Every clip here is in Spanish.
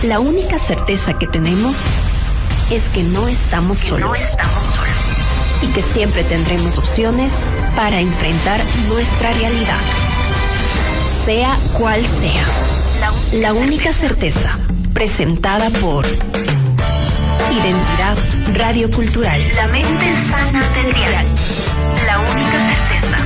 La única certeza que tenemos es que no estamos solos. Y que siempre tendremos opciones para enfrentar nuestra realidad. Sea cual sea. La única certeza, presentada por Identidad Radiocultural. La mente sana del dial. La única certeza.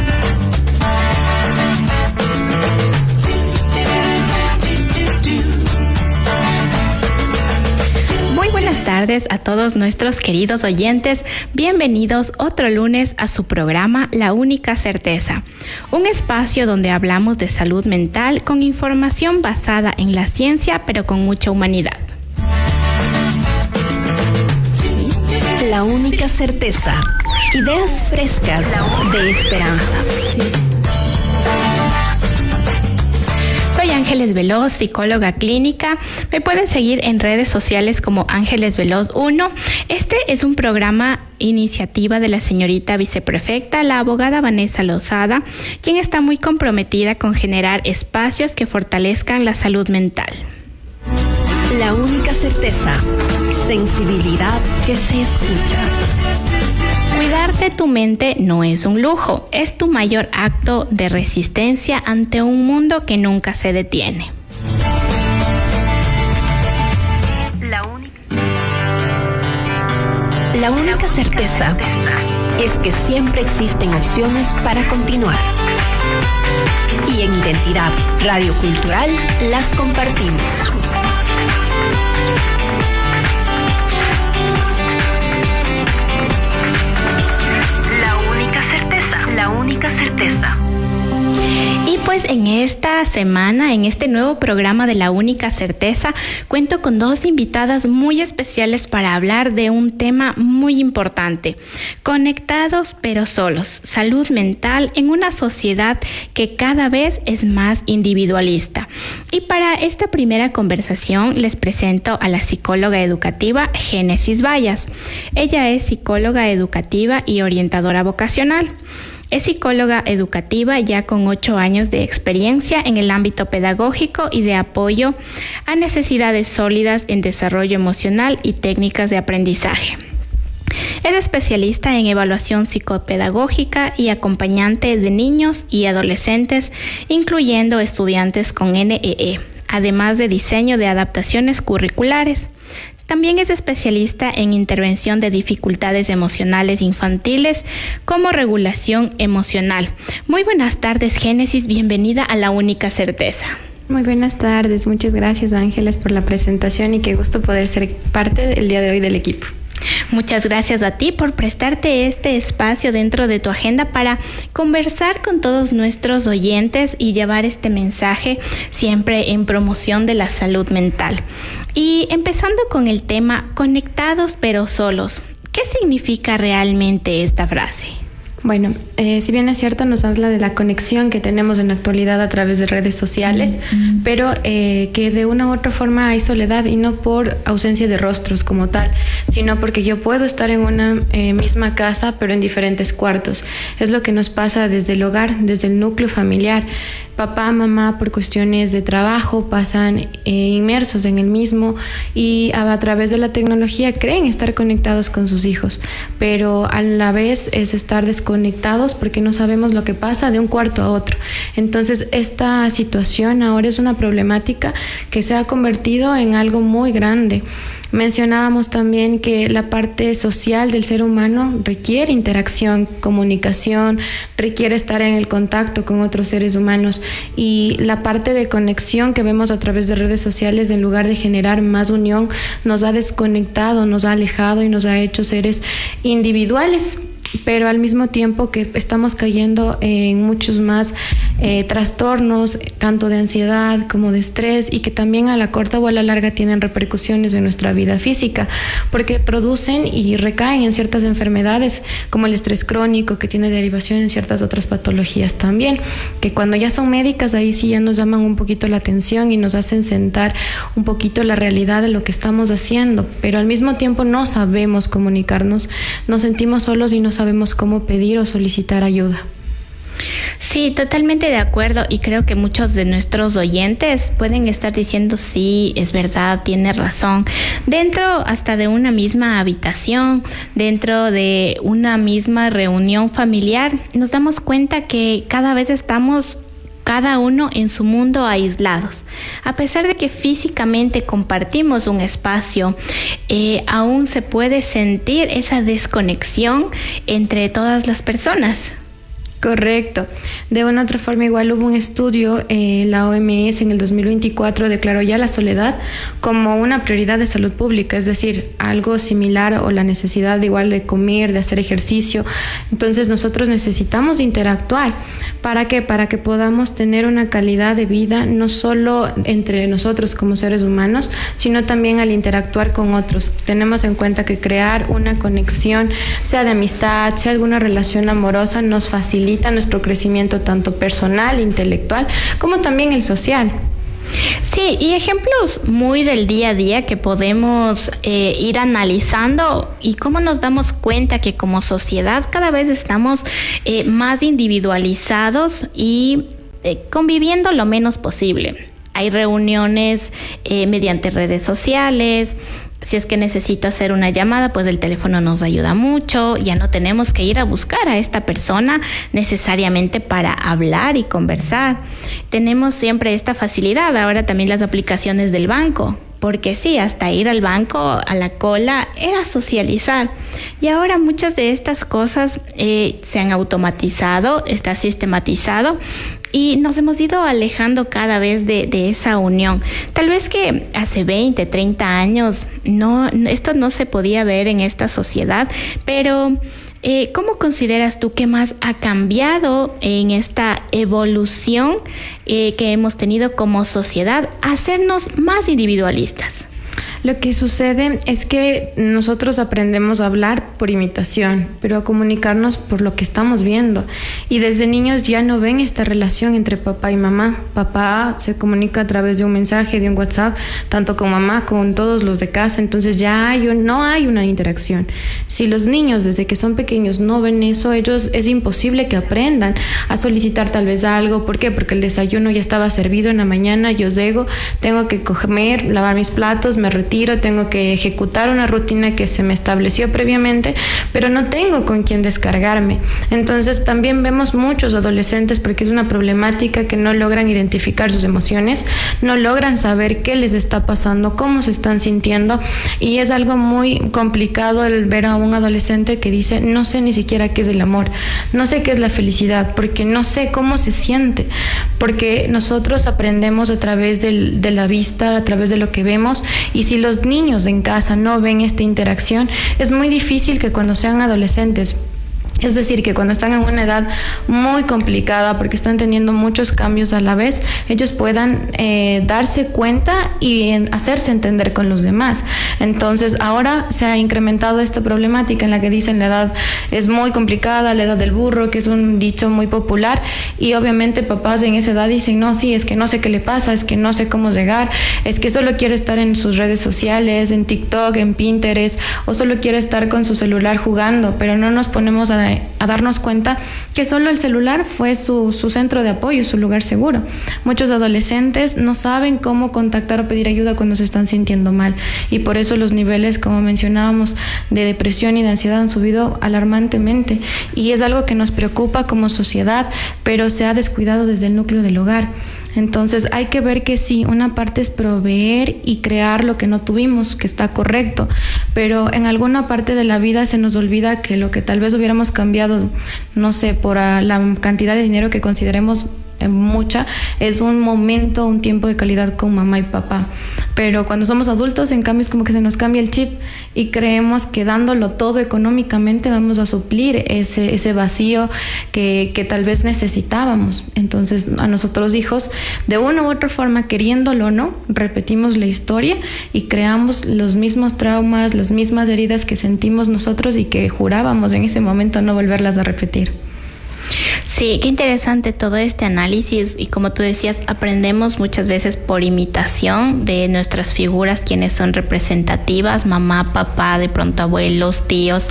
Muy buenas tardes a todos nuestros queridos oyentes. Bienvenidos otro lunes a su programa La Única Certeza, un espacio donde hablamos de salud mental con información basada en la ciencia, pero con mucha humanidad. La única certeza. Ideas frescas de esperanza. Soy Ángeles Veloz, psicóloga clínica. Me pueden seguir en redes sociales como Ángeles Veloz 1. Este es un programa iniciativa de la señorita viceprefecta, la abogada Vanessa Lozada, quien está muy comprometida con generar espacios que fortalezcan la salud mental. La única certeza. Sensibilidad que se escucha. Cuidar de tu mente no es un lujo, es tu mayor acto de resistencia ante un mundo que nunca se detiene. La única certeza es que siempre existen opciones para continuar. Y en Identidad Radiocultural las compartimos. La única certeza. Y pues en esta semana, en este nuevo programa de La Única Certeza, cuento con dos invitadas muy especiales para hablar de un tema muy importante: conectados pero solos, salud mental en una sociedad que cada vez es más individualista. Y para esta primera conversación les presento a la psicóloga educativa Génesis Vallas. Ella es psicóloga educativa y orientadora vocacional. Es psicóloga educativa ya con 8 años de experiencia en el ámbito pedagógico y de apoyo a necesidades sólidas en desarrollo emocional y técnicas de aprendizaje. Es especialista en evaluación psicopedagógica y acompañante de niños y adolescentes, incluyendo estudiantes con NEE, además de diseño de adaptaciones curriculares. También es especialista en intervención de dificultades emocionales infantiles como regulación emocional. Muy buenas tardes, Génesis. Bienvenida a La Única Certeza. Muy buenas tardes. Muchas gracias, Ángeles, por la presentación y qué gusto poder ser parte del día de hoy del equipo. Muchas gracias a ti por prestarte este espacio dentro de tu agenda para conversar con todos nuestros oyentes y llevar este mensaje siempre en promoción de la salud mental. Y empezando con el tema conectados pero solos, ¿qué significa realmente esta frase? Bueno, si bien es cierto, nos habla de la conexión que tenemos en la actualidad a través de redes sociales, pero que de una u otra forma hay soledad, y no por ausencia de rostros como tal, sino porque yo puedo estar en una misma casa, pero en diferentes cuartos. Es lo que nos pasa desde el hogar, desde el núcleo familiar. Papá, mamá, por cuestiones de trabajo, pasan inmersos en el mismo y a través de la tecnología creen estar conectados con sus hijos, pero a la vez es estar desconectados porque no sabemos lo que pasa de un cuarto a otro. Entonces, esta situación ahora es una problemática que se ha convertido en algo muy grande. Mencionábamos también que la parte social del ser humano requiere interacción, comunicación, requiere estar en el contacto con otros seres humanos, y la parte de conexión que vemos a través de redes sociales, en lugar de generar más unión, nos ha desconectado, nos ha alejado y nos ha hecho seres individuales. Pero al mismo tiempo que estamos cayendo en muchos más trastornos, tanto de ansiedad como de estrés, y que también a la corta o a la larga tienen repercusiones en nuestra vida física, porque producen y recaen en ciertas enfermedades como el estrés crónico, que tiene derivación en ciertas otras patologías también, que cuando ya son médicas, ahí sí ya nos llaman un poquito la atención y nos hacen sentar un poquito la realidad de lo que estamos haciendo, pero al mismo tiempo no sabemos comunicarnos, nos sentimos solos y no sabemos cómo pedir o solicitar ayuda. Sí, totalmente de acuerdo, y creo que muchos de nuestros oyentes pueden estar diciendo sí, es verdad, tiene razón. Dentro hasta de una misma habitación, dentro de una misma reunión familiar, nos damos cuenta que cada vez estamos cada uno en su mundo aislados. A pesar de que físicamente compartimos un espacio, aún se puede sentir esa desconexión entre todas las personas. Correcto. De una u otra forma, igual hubo un estudio, la OMS en el 2024 declaró ya la soledad como una prioridad de salud pública, es decir, algo similar o la necesidad de igual de comer, de hacer ejercicio. Entonces nosotros necesitamos interactuar. ¿Para qué? Para que podamos tener una calidad de vida no solo entre nosotros como seres humanos, sino también al interactuar con otros. Tenemos en cuenta que crear una conexión, sea de amistad, sea alguna relación amorosa, nos facilita nuestro crecimiento tanto personal, intelectual, como también el social. Sí, y ejemplos muy del día a día que podemos ir analizando y cómo nos damos cuenta que como sociedad cada vez estamos más individualizados y conviviendo lo menos posible. Hay reuniones mediante redes sociales. Si es que necesito hacer una llamada, pues el teléfono nos ayuda mucho. Ya no tenemos que ir a buscar a esta persona necesariamente para hablar y conversar. Tenemos siempre esta facilidad. Ahora también las aplicaciones del banco. Porque sí, hasta ir al banco, a la cola, era socializar. Y ahora muchas de estas cosas se han automatizado, está sistematizado. Y nos hemos ido alejando cada vez de esa unión. Tal vez que hace 20, 30 años esto no se podía ver en esta sociedad, pero ¿cómo consideras tú que más ha cambiado en esta evolución que hemos tenido como sociedad a hacernos más individualistas? Lo que sucede es que nosotros aprendemos a hablar por imitación, pero a comunicarnos por lo que estamos viendo. Y desde niños ya no ven esta relación entre papá y mamá. Papá se comunica a través de un mensaje, de un WhatsApp, tanto con mamá, con todos los de casa. Entonces ya no hay una interacción. Si los niños desde que son pequeños no ven eso, ellos es imposible que aprendan a solicitar tal vez algo. ¿Por qué? Porque el desayuno ya estaba servido en la mañana, yo llego, tengo que comer, lavar mis platos, me retiro, tengo que ejecutar una rutina que se me estableció previamente, pero no tengo con quién descargarme. Entonces también vemos muchos adolescentes, porque es una problemática, que no logran identificar sus emociones, no logran saber qué les está pasando, cómo se están sintiendo, y es algo muy complicado el ver a un adolescente que dice: no sé ni siquiera qué es el amor, no sé qué es la felicidad, porque no sé cómo se siente, porque nosotros aprendemos a través de la vista, a través de lo que vemos, y si los niños en casa no ven esta interacción, es muy difícil que cuando sean adolescentes, es decir, que cuando están en una edad muy complicada, porque están teniendo muchos cambios a la vez, ellos puedan darse cuenta y hacerse entender con los demás. Entonces ahora se ha incrementado esta problemática en la que dicen la edad es muy complicada, la edad del burro, que es un dicho muy popular, y obviamente papás en esa edad dicen: no, sí, es que no sé qué le pasa, es que no sé cómo llegar, es que solo quiere estar en sus redes sociales, en TikTok, en Pinterest, o solo quiere estar con su celular jugando, pero no nos ponemos a darnos cuenta que solo el celular fue su centro de apoyo, su lugar seguro. Muchos adolescentes no saben cómo contactar o pedir ayuda cuando se están sintiendo mal, y por eso los niveles, como mencionábamos, de depresión y de ansiedad han subido alarmantemente, y es algo que nos preocupa como sociedad, pero se ha descuidado desde el núcleo del hogar. Entonces hay que ver que sí, una parte es proveer y crear lo que no tuvimos, que está correcto, pero en alguna parte de la vida se nos olvida que lo que tal vez hubiéramos cambiado, no sé, por la cantidad de dinero que consideremos mucha, es un momento, un tiempo de calidad con mamá y papá. Pero cuando somos adultos, en cambio, es como que se nos cambia el chip y creemos que dándolo todo económicamente vamos a suplir ese vacío que tal vez necesitábamos. Entonces a nosotros hijos, de una u otra forma, queriéndolo o no, repetimos la historia y creamos los mismos traumas, las mismas heridas que sentimos nosotros y que jurábamos en ese momento no volverlas a repetir. Sí, qué interesante todo este análisis y como tú decías, aprendemos muchas veces por imitación de nuestras figuras, quienes son representativas, mamá, papá, de pronto abuelos, tíos,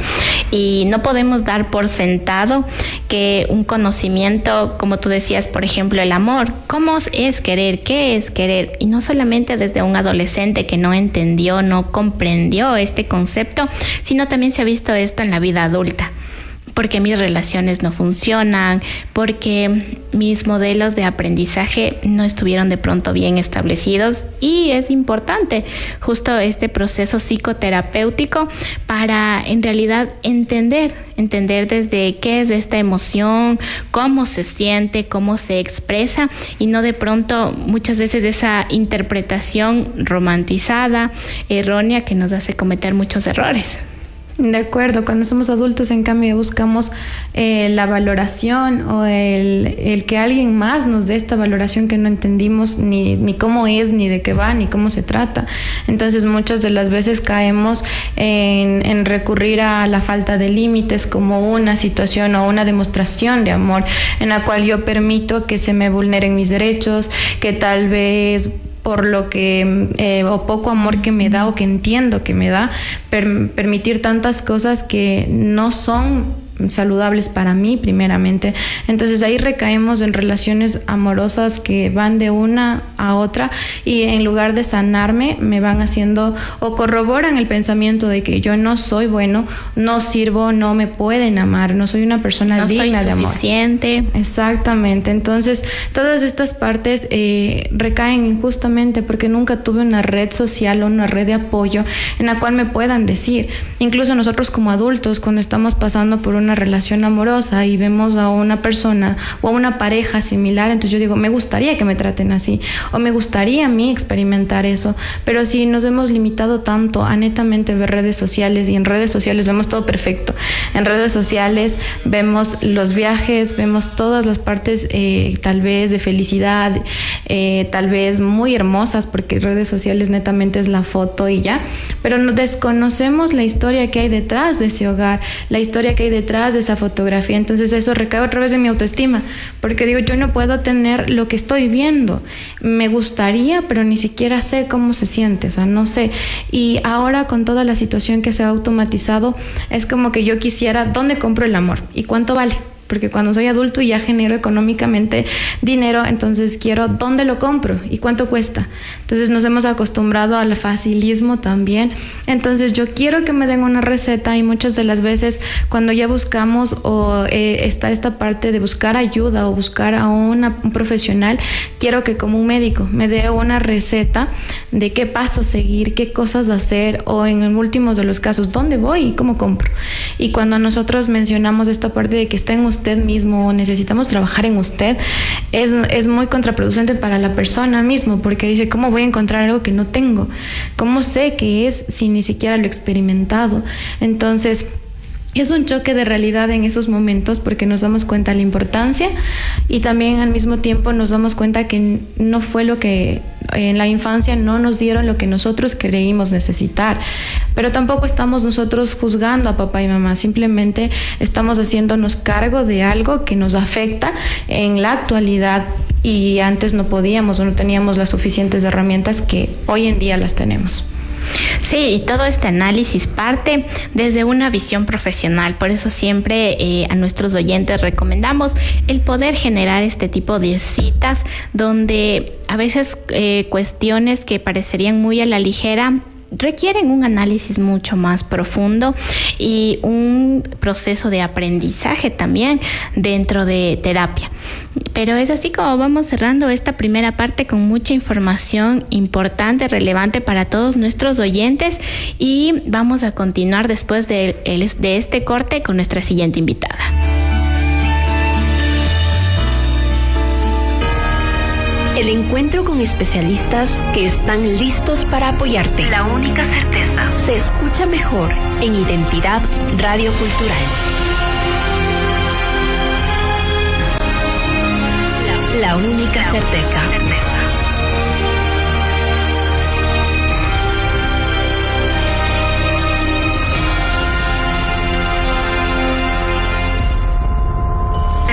y no podemos dar por sentado que un conocimiento, como tú decías, por ejemplo, el amor, ¿cómo es querer? ¿Qué es querer? Y no solamente desde un adolescente que no entendió, no comprendió este concepto, sino también se ha visto esto en la vida adulta. Porque mis relaciones no funcionan, porque mis modelos de aprendizaje no estuvieron de pronto bien establecidos, y es importante justo este proceso psicoterapéutico para en realidad entender desde qué es esta emoción, cómo se siente, cómo se expresa, y no de pronto muchas veces esa interpretación romantizada, errónea, que nos hace cometer muchos errores. De acuerdo, cuando somos adultos, en cambio, buscamos la valoración o el que alguien más nos dé esta valoración que no entendimos ni cómo es, ni de qué va, ni cómo se trata. Entonces, muchas de las veces caemos en recurrir a la falta de límites como una situación o una demostración de amor en la cual yo permito que se me vulneren mis derechos, que tal vez por lo que o poco amor que me da o que entiendo que me da, permitir tantas cosas que no son saludables para mí primeramente. Entonces ahí recaemos en relaciones amorosas que van de una a otra, y en lugar de sanarme me van haciendo o corroboran el pensamiento de que yo no soy bueno, no sirvo, no me pueden amar, no soy una persona digna de amor. No soy suficiente. Exactamente. Entonces todas estas partes recaen injustamente porque nunca tuve una red social o una red de apoyo en la cual me puedan decir. Incluso nosotros como adultos, cuando estamos pasando por una relación amorosa y vemos a una persona o a una pareja similar, entonces yo digo, me gustaría que me traten así, o me gustaría a mí experimentar eso. Pero si nos hemos limitado tanto a netamente ver redes sociales, y en redes sociales vemos todo perfecto, en redes sociales vemos los viajes, vemos todas las partes tal vez de felicidad, tal vez muy hermosas, porque redes sociales netamente es la foto y ya, pero no desconocemos la historia que hay detrás de ese hogar, la historia que hay detrás de esa fotografía. Entonces eso recae otra vez en mi autoestima, porque digo, yo no puedo tener lo que estoy viendo, me gustaría, pero ni siquiera sé cómo se siente, o sea, no sé. Y ahora con toda la situación que se ha automatizado, es como que yo quisiera, ¿dónde compro el amor? ¿Y cuánto vale? Porque cuando soy adulto y ya genero económicamente dinero, entonces quiero dónde lo compro y cuánto cuesta. Entonces nos hemos acostumbrado al facilismo también. Entonces yo quiero que me den una receta, y muchas de las veces cuando ya buscamos o está esta parte de buscar ayuda o buscar a un profesional, quiero que como un médico me dé una receta de qué pasos seguir, qué cosas hacer, o en el último de los casos, dónde voy y cómo compro. Y cuando nosotros mencionamos esta parte de que está en usted mismo, necesitamos trabajar en usted, es muy contraproducente para la persona mismo, porque dice, ¿cómo voy a encontrar algo que no tengo? ¿Cómo sé qué es si ni siquiera lo he experimentado? Entonces es un choque de realidad en esos momentos, porque nos damos cuenta de la importancia, y también al mismo tiempo nos damos cuenta que no fue lo que en la infancia no nos dieron lo que nosotros creímos necesitar. Pero tampoco estamos nosotros juzgando a papá y mamá, simplemente estamos haciéndonos cargo de algo que nos afecta en la actualidad, y antes no podíamos o no teníamos las suficientes herramientas que hoy en día las tenemos. Sí, y todo este análisis parte desde una visión profesional. Por eso siempre a nuestros oyentes recomendamos el poder generar este tipo de citas donde a veces cuestiones que parecerían muy a la ligera requieren un análisis mucho más profundo y un proceso de aprendizaje también dentro de terapia. Pero es así como vamos cerrando esta primera parte con mucha información importante, relevante para todos nuestros oyentes, y vamos a continuar después de este corte con nuestra siguiente invitada. El encuentro con especialistas que están listos para apoyarte. La única certeza Se escucha mejor en Identidad Radio Cultural. La única certeza.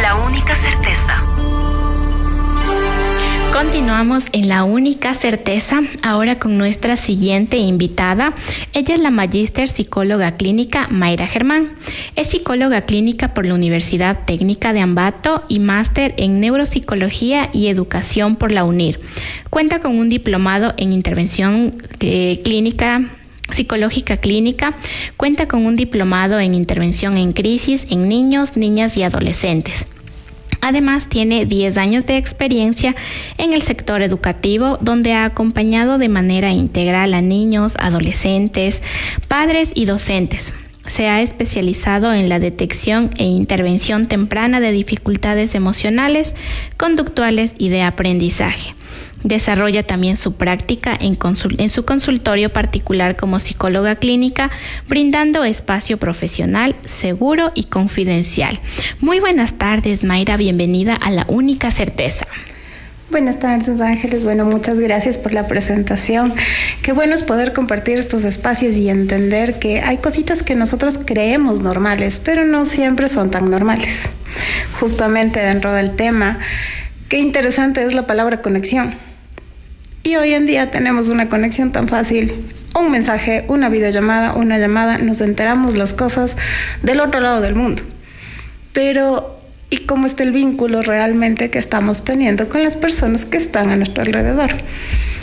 La única certeza. Continuamos en La Única Certeza, ahora con nuestra siguiente invitada. Ella es la magíster psicóloga clínica Mayra Germán. Es psicóloga clínica por la Universidad Técnica de Ambato y máster en neuropsicología y educación por la UNIR. Cuenta con un diplomado en intervención psicológica clínica, cuenta con un diplomado en intervención en crisis en niños, niñas y adolescentes. Además, tiene 10 años de experiencia en el sector educativo, donde ha acompañado de manera integral a niños, adolescentes, padres y docentes. Se ha especializado en la detección e intervención temprana de dificultades emocionales, conductuales y de aprendizaje. Desarrolla también su práctica en su consultorio particular como psicóloga clínica, brindando espacio profesional seguro y confidencial. Muy buenas tardes, Mayra, bienvenida a La Única Certeza. Buenas tardes, Ángeles. Bueno, muchas gracias por la presentación. Qué bueno es poder compartir estos espacios y entender que hay cositas que nosotros creemos normales, pero no siempre son tan normales. Justamente dentro del tema, qué interesante es la palabra conexión. Y hoy en día tenemos una conexión tan fácil, un mensaje, una videollamada, una llamada, nos enteramos las cosas del otro lado del mundo. Pero, ¿y cómo está el vínculo realmente que estamos teniendo con las personas que están a nuestro alrededor?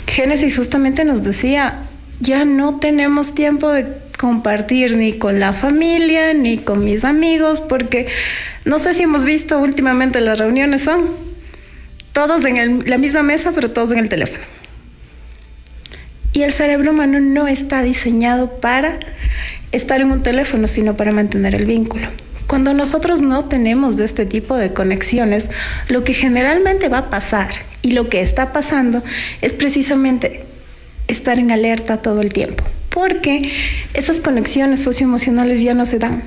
Génesis justamente nos decía, ya no tenemos tiempo de compartir ni con la familia, ni con mis amigos, porque no sé si hemos visto últimamente las reuniones son todos en la misma mesa, pero todos en el teléfono. Y el cerebro humano no está diseñado para estar en un teléfono, sino para mantener el vínculo. Cuando nosotros no tenemos de este tipo de conexiones, lo que generalmente va a pasar y lo que está pasando es precisamente estar en alerta todo el tiempo, porque esas conexiones socioemocionales ya no se dan.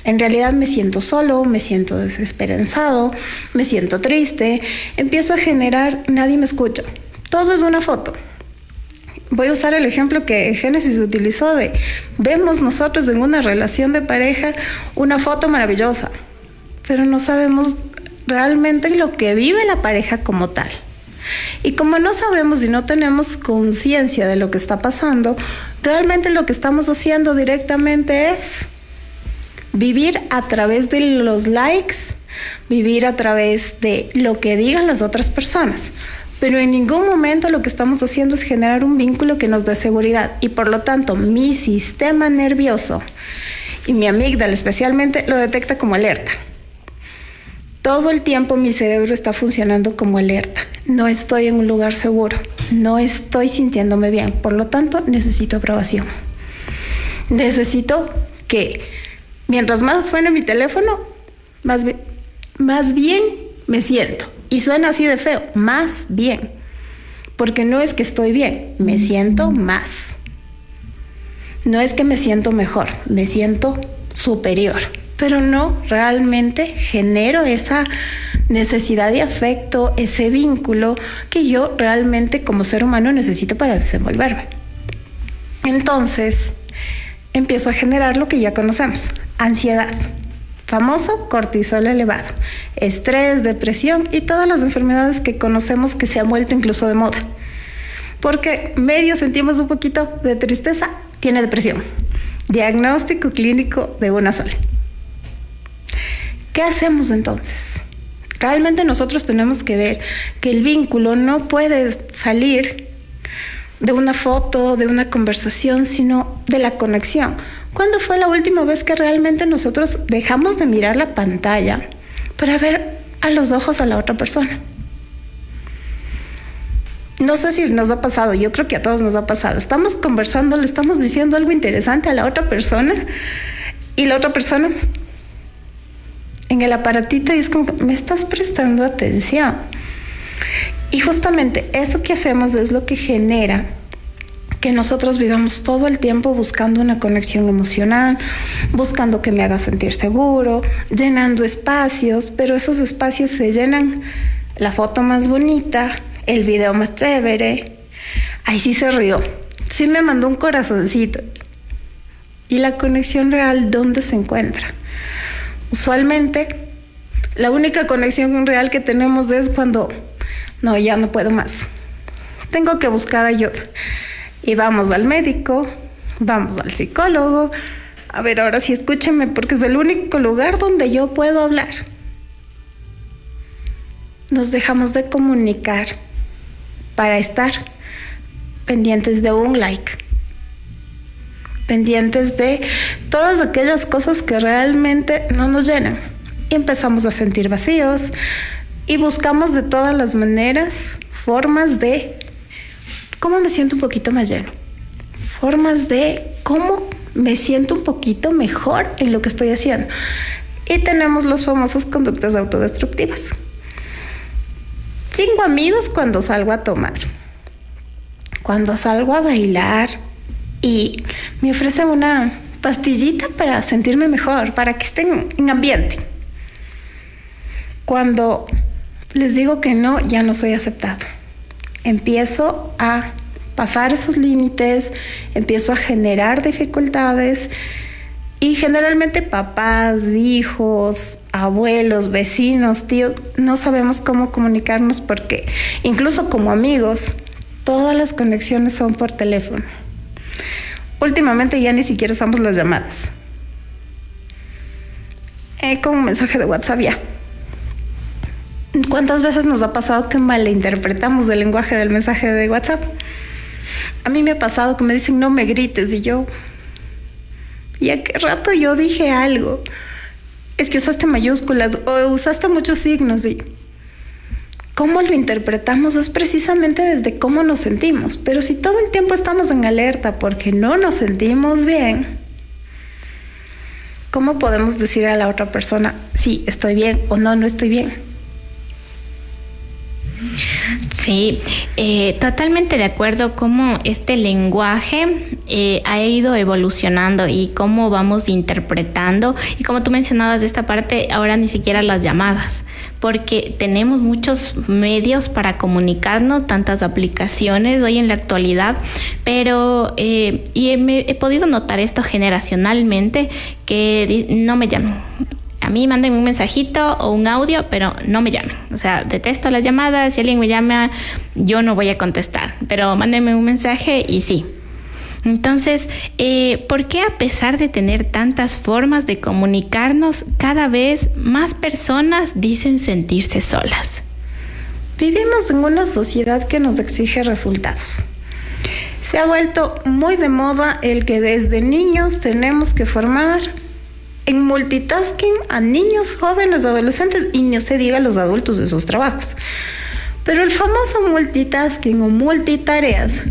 En realidad me siento solo, me siento desesperanzado, me siento triste, empiezo a generar, nadie me escucha. Todo es una foto. Voy a usar el ejemplo que Génesis utilizó de, vemos nosotros en una relación de pareja una foto maravillosa, pero no sabemos realmente lo que vive la pareja como tal. Y como no sabemos y no tenemos conciencia de lo que está pasando, realmente lo que estamos haciendo directamente es vivir a través de los likes, vivir a través de lo que digan las otras personas. Pero en ningún momento lo que estamos haciendo es generar un vínculo que nos dé seguridad. Y por lo tanto, mi sistema nervioso y mi amígdala especialmente lo detecta como alerta. Todo el tiempo mi cerebro está funcionando como alerta. No estoy en un lugar seguro. No estoy sintiéndome bien. Por lo tanto, necesito aprobación. Necesito que mientras más suene mi teléfono, más bien me siento. Y suena así de feo, más bien. Porque no es que estoy bien, me siento más. No es que me siento mejor, me siento superior. Pero no realmente genero esa necesidad de afecto, ese vínculo que yo realmente como ser humano necesito para desenvolverme. Entonces, empiezo a generar lo que ya conocemos, ansiedad. Famoso cortisol elevado, estrés, depresión y todas las enfermedades que conocemos que se han vuelto incluso de moda. Porque medio sentimos un poquito de tristeza, tiene depresión. Diagnóstico clínico de una sola. ¿Qué hacemos entonces? Realmente nosotros tenemos que ver que el vínculo no puede salir de una foto, de una conversación, sino de la conexión. ¿Cuándo fue la última vez que realmente nosotros dejamos de mirar la pantalla para ver a los ojos a la otra persona? No sé si nos ha pasado, yo creo que a todos nos ha pasado. Estamos conversando, le estamos diciendo algo interesante a la otra persona y la otra persona en el aparatito y es como, me estás prestando atención. Y justamente eso que hacemos es lo que genera que nosotros vivamos todo el tiempo buscando una conexión emocional, buscando que me haga sentir seguro, llenando espacios, pero esos espacios se llenan la foto más bonita, el video más chévere. Ahí sí se rió, sí me mandó un corazoncito. ¿Y la conexión real dónde se encuentra? Usualmente, la única conexión real que tenemos es cuando, no, ya no puedo más. tengo que buscar ayuda. Y vamos al médico, vamos al psicólogo. A ver, ahora sí escúchenme, porque es el único lugar donde yo puedo hablar. Nos dejamos de comunicar para estar pendientes de un like, pendientes de todas aquellas cosas que realmente no nos llenan. Y empezamos a sentir vacíos y buscamos de todas las maneras formas de cómo me siento un poquito más lleno, formas de cómo me siento un poquito mejor en lo que estoy haciendo. Y tenemos las famosas conductas autodestructivas. Tengo amigos cuando salgo a tomar, cuando salgo a bailar y me ofrecen una pastillita para sentirme mejor, para que estén en ambiente. Cuando les digo que no, ya no soy aceptado. Empiezo a pasar esos límites, empiezo a generar dificultades y generalmente papás, hijos, abuelos, vecinos, tíos, no sabemos cómo comunicarnos porque incluso como amigos, todas las conexiones son por teléfono. Últimamente ya ni siquiera usamos las llamadas. Con un mensaje de WhatsApp ya. ¿Cuántas veces nos ha pasado que malinterpretamos el lenguaje del mensaje de WhatsApp? A mí me ha pasado que me dicen no me grites y yo... ¿Y a qué rato yo dije algo? Es que usaste mayúsculas o usaste muchos signos y... ¿Cómo lo interpretamos? Es precisamente desde cómo nos sentimos. Pero si todo el tiempo estamos en alerta porque no nos sentimos bien, ¿cómo podemos decir a la otra persona sí, estoy bien o no, no estoy bien? Sí, totalmente de acuerdo cómo este lenguaje ha ido evolucionando y cómo vamos interpretando. Y como tú mencionabas de esta parte, ahora ni siquiera las llamadas, porque tenemos muchos medios para comunicarnos, tantas aplicaciones hoy en la actualidad, pero he podido notar esto generacionalmente, que no me llamen. A mí mándenme un mensajito o un audio, pero no me llamen. O sea, detesto las llamadas. Si alguien me llama, yo no voy a contestar. Pero mándenme un mensaje y sí. Entonces, ¿por qué a pesar de tener tantas formas de comunicarnos, cada vez más personas dicen sentirse solas? Vivimos en una sociedad que nos exige resultados. Se ha vuelto muy de moda el que desde niños tenemos que formar en multitasking a niños, jóvenes, adolescentes y no se diga a los adultos de sus trabajos. Pero el famoso multitasking o multitareas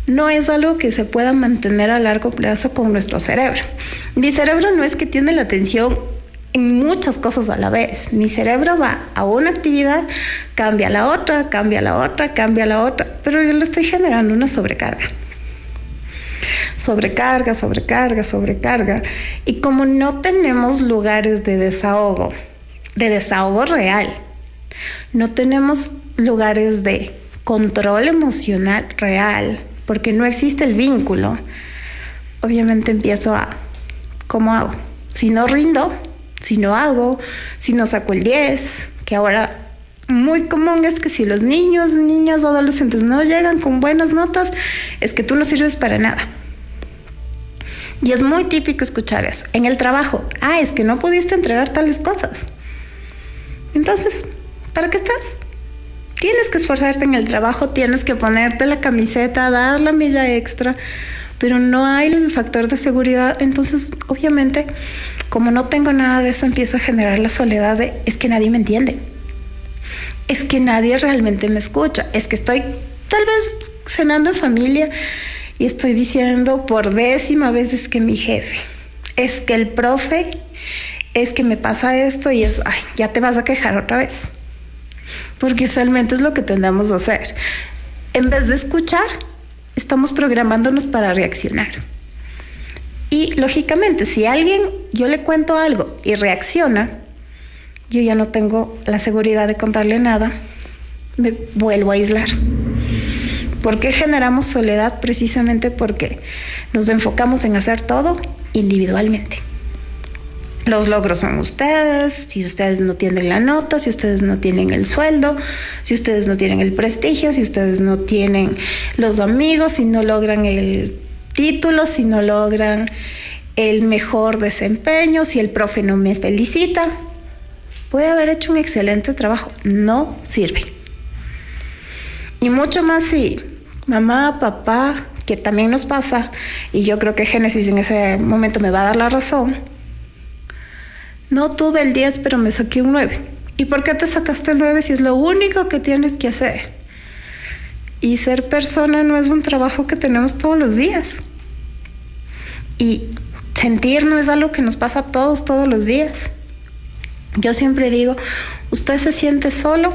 no es algo que se pueda mantener a largo plazo con nuestro cerebro. Mi cerebro no es que tiene la atención en muchas cosas a la vez. Mi cerebro va a una actividad, cambia a la otra, cambia a la otra, cambia a la otra, pero yo le estoy generando una sobrecarga. Sobrecarga. Y como no tenemos lugares de desahogo real, no tenemos lugares de control emocional real, porque no existe el vínculo, obviamente empiezo a, ¿cómo hago? Si no rindo, si no hago, si no saco el 10, que ahora muy común es que si los niños, niñas, adolescentes no llegan con buenas notas, es que tú no sirves para nada. Y es muy típico escuchar eso. En el trabajo, es que no pudiste entregar tales cosas. Entonces, ¿para qué estás? Tienes que esforzarte en el trabajo, tienes que ponerte la camiseta, dar la milla extra, pero no hay el factor de seguridad. Entonces, obviamente, como no tengo nada de eso, empiezo a generar la soledad de, es que nadie me entiende. Es que nadie realmente me escucha. Es que estoy tal vez cenando en familia y estoy diciendo por 10ª vez es que mi jefe, es que el profe, es que me pasa esto y es, ya te vas a quejar otra vez. Porque usualmente es lo que tendemos a hacer. En vez de escuchar, estamos programándonos para reaccionar. Y lógicamente, si yo le cuento algo y reacciona, yo ya no tengo la seguridad de contarle nada, me vuelvo a aislar. ¿Por qué generamos soledad? Precisamente porque nos enfocamos en hacer todo individualmente. Los logros son ustedes, si ustedes no tienen la nota, si ustedes no tienen el sueldo, si ustedes no tienen el prestigio, si ustedes no tienen los amigos, si no logran el título, si no logran el mejor desempeño, si el profe no me felicita. Puede haber hecho un excelente trabajo, no sirve. Y mucho más si mamá, papá, que también nos pasa, y yo creo que Génesis en ese momento me va a dar la razón. No tuve el 10, pero me saqué un 9. ¿Y por qué te sacaste el 9 si es lo único que tienes que hacer? Y ser persona no es un trabajo que tenemos todos los días. Y sentir no es algo que nos pasa a todos los días. Yo siempre digo, usted se siente solo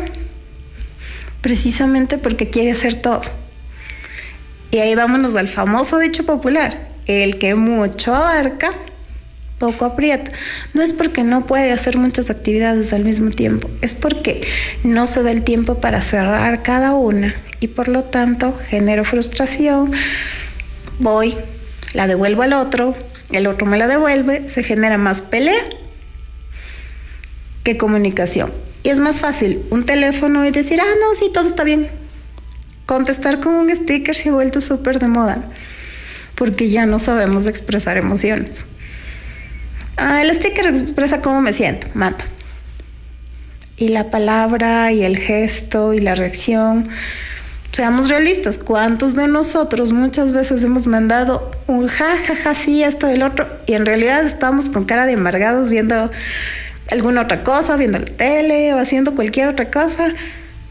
precisamente porque quiere hacer todo. Y ahí vámonos al famoso dicho popular, el que mucho abarca, poco aprieta. No es porque no puede hacer muchas actividades al mismo tiempo, es porque no se da el tiempo para cerrar cada una y por lo tanto genero frustración, voy, la devuelvo al otro, el otro me la devuelve, se genera más pelea que comunicación. Y es más fácil un teléfono y decir, no, sí, todo está bien. Contestar con un sticker se ha vuelto súper de moda porque ya no sabemos expresar emociones. El sticker expresa cómo me siento, mando. Y la palabra y el gesto y la reacción, seamos realistas, ¿cuántos de nosotros muchas veces hemos mandado un ja, sí, esto, el otro, y en realidad estamos con cara de amargados viendo alguna otra cosa, viendo la tele o haciendo cualquier otra cosa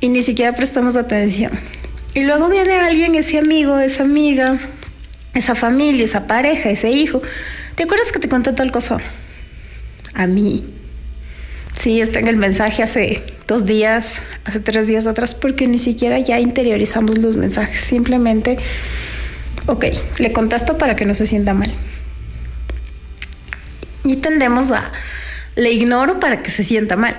y ni siquiera prestamos atención? Y luego viene alguien, ese amigo, esa amiga, esa familia, esa pareja, ese hijo. ¿Te acuerdas que te conté tal cosa? A mí. Sí, está en el mensaje hace 2 días, hace 3 días atrás, porque ni siquiera ya interiorizamos los mensajes. Simplemente, le contesto para que no se sienta mal. Y tendemos a, le ignoro para que se sienta mal.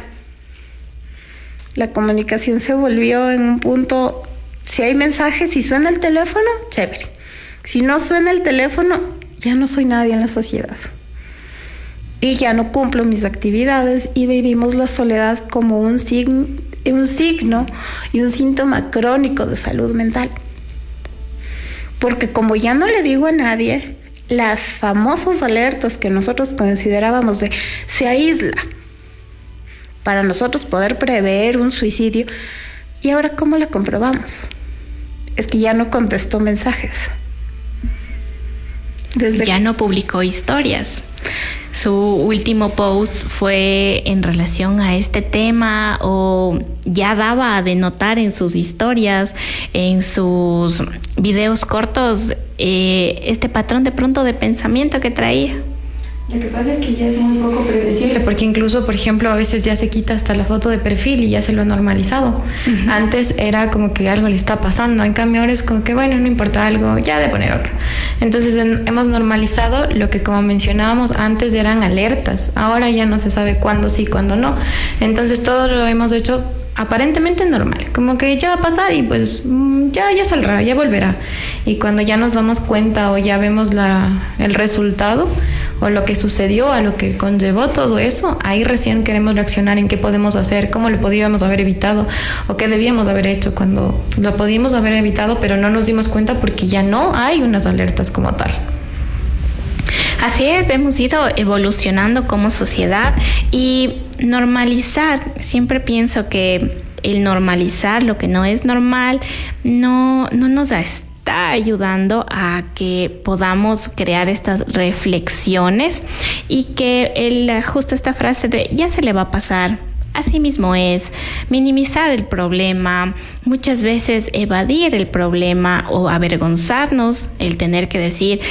La comunicación se volvió en un punto, si hay mensajes, si suena el teléfono, chévere. Si no suena el teléfono, ya no soy nadie en la sociedad. Y ya no cumplo mis actividades y vivimos la soledad como un signo y un síntoma crónico de salud mental. Porque como ya no le digo a nadie, las famosas alertas que nosotros considerábamos de se aísla para nosotros poder prever un suicidio, ¿y ahora cómo la comprobamos? Es que ya no contestó mensajes. Ya no publicó historias. Su último post fue en relación a este tema o ya daba a denotar en sus historias, en sus videos cortos, este patrón de pronto de pensamiento que traía. Lo que pasa es que ya es muy poco predecible, porque incluso, por ejemplo, a veces ya se quita hasta la foto de perfil y ya se lo ha normalizado. Uh-huh. Antes era como que algo le está pasando, en cambio ahora es como que, bueno, no importa algo, ya de poner otro. Entonces hemos normalizado lo que, como mencionábamos antes, eran alertas. Ahora ya no se sabe cuándo sí, cuándo no. Entonces todo lo hemos hecho aparentemente normal, como que ya va a pasar y pues ya saldrá, ya volverá. Y cuando ya nos damos cuenta o ya vemos el resultado o lo que sucedió, a lo que conllevó todo eso, ahí recién queremos reaccionar en qué podemos hacer, cómo lo podíamos haber evitado o qué debíamos haber hecho cuando lo podíamos haber evitado, pero no nos dimos cuenta porque ya no hay unas alertas como tal. Así es, hemos ido evolucionando como sociedad y normalizar, siempre pienso que el normalizar lo que no es normal no nos está ayudando a que podamos crear estas reflexiones y que justo esta frase de ya se le va a pasar, así mismo es, minimizar el problema, muchas veces evadir el problema o avergonzarnos, el tener que decir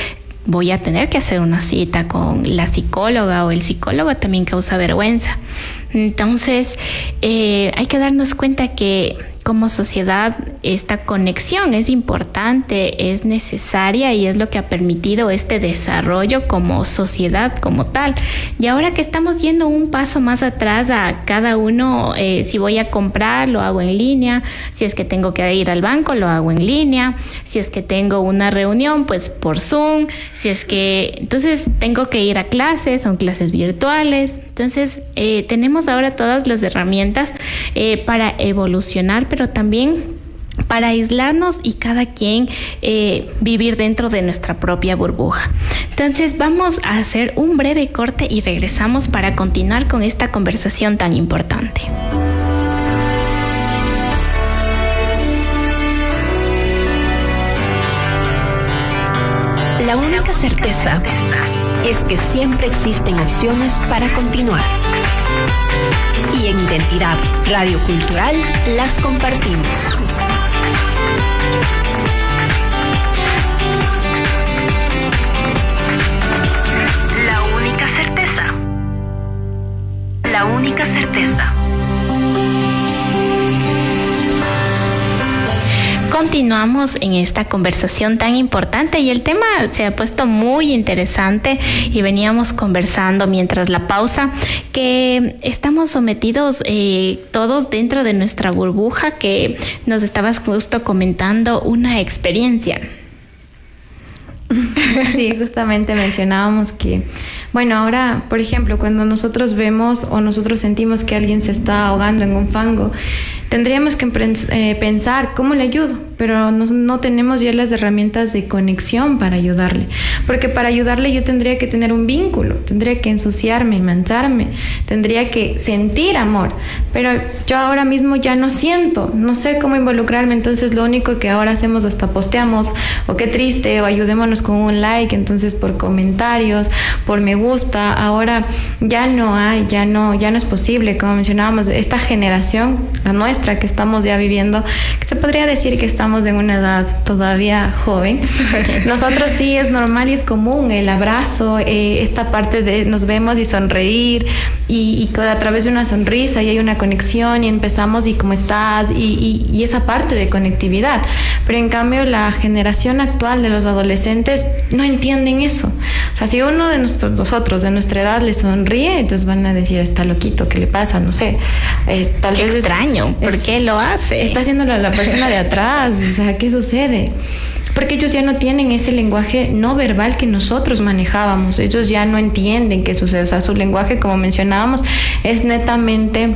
voy a tener que hacer una cita con la psicóloga o el psicólogo también causa vergüenza. Entonces hay que darnos cuenta que como sociedad esta conexión es importante, es necesaria y es lo que ha permitido este desarrollo como sociedad como tal. Y ahora que estamos yendo un paso más atrás a cada uno, si voy a comprar, lo hago en línea, si es que tengo que ir al banco, lo hago en línea, si es que tengo una reunión, pues por Zoom, si es que entonces tengo que ir a clases, son clases virtuales. Entonces tenemos ahora todas las herramientas para evolucionar, pero también para aislarnos y cada quien vivir dentro de nuestra propia burbuja. Entonces vamos a hacer un breve corte y regresamos para continuar con esta conversación tan importante. La única certeza es que siempre existen opciones para continuar. Y en Identidad Radio Cultural las compartimos. La única certeza. La única certeza. Continuamos en esta conversación tan importante y el tema se ha puesto muy interesante y veníamos conversando mientras la pausa que estamos sometidos todos dentro de nuestra burbuja, que nos estabas justo comentando una experiencia. Sí, justamente mencionábamos que, bueno, ahora, por ejemplo, cuando nosotros vemos o nosotros sentimos que alguien se está ahogando en un fango, tendríamos que pensar cómo le ayudo, pero no tenemos ya las herramientas de conexión para ayudarle, porque para ayudarle yo tendría que tener un vínculo, tendría que ensuciarme, mancharme, tendría que sentir amor, pero yo ahora mismo ya no siento, no sé cómo involucrarme, entonces lo único que ahora hacemos hasta posteamos, o qué triste, o ayudémonos con un like, entonces por comentarios, por me gusta, ahora ya no es posible, como mencionábamos, esta generación, la nuestra, que estamos ya viviendo, que se podría decir que estamos en una edad todavía joven. Nosotros sí es normal y es común el abrazo, esta parte de nos vemos y sonreír y a través de una sonrisa y hay una conexión y empezamos y cómo estás y esa parte de conectividad. Pero en cambio la generación actual de los adolescentes no entienden eso. O sea, si uno de nosotros de nuestra edad le sonríe, entonces van a decir, está loquito, ¿qué le pasa? No sé, tal Qué vez extraño. ¿Por qué lo hace? Está haciéndolo a la persona de atrás. O sea, ¿qué sucede? Porque ellos ya no tienen ese lenguaje no verbal que nosotros manejábamos. Ellos ya no entienden qué sucede. O sea, su lenguaje, como mencionábamos, es netamente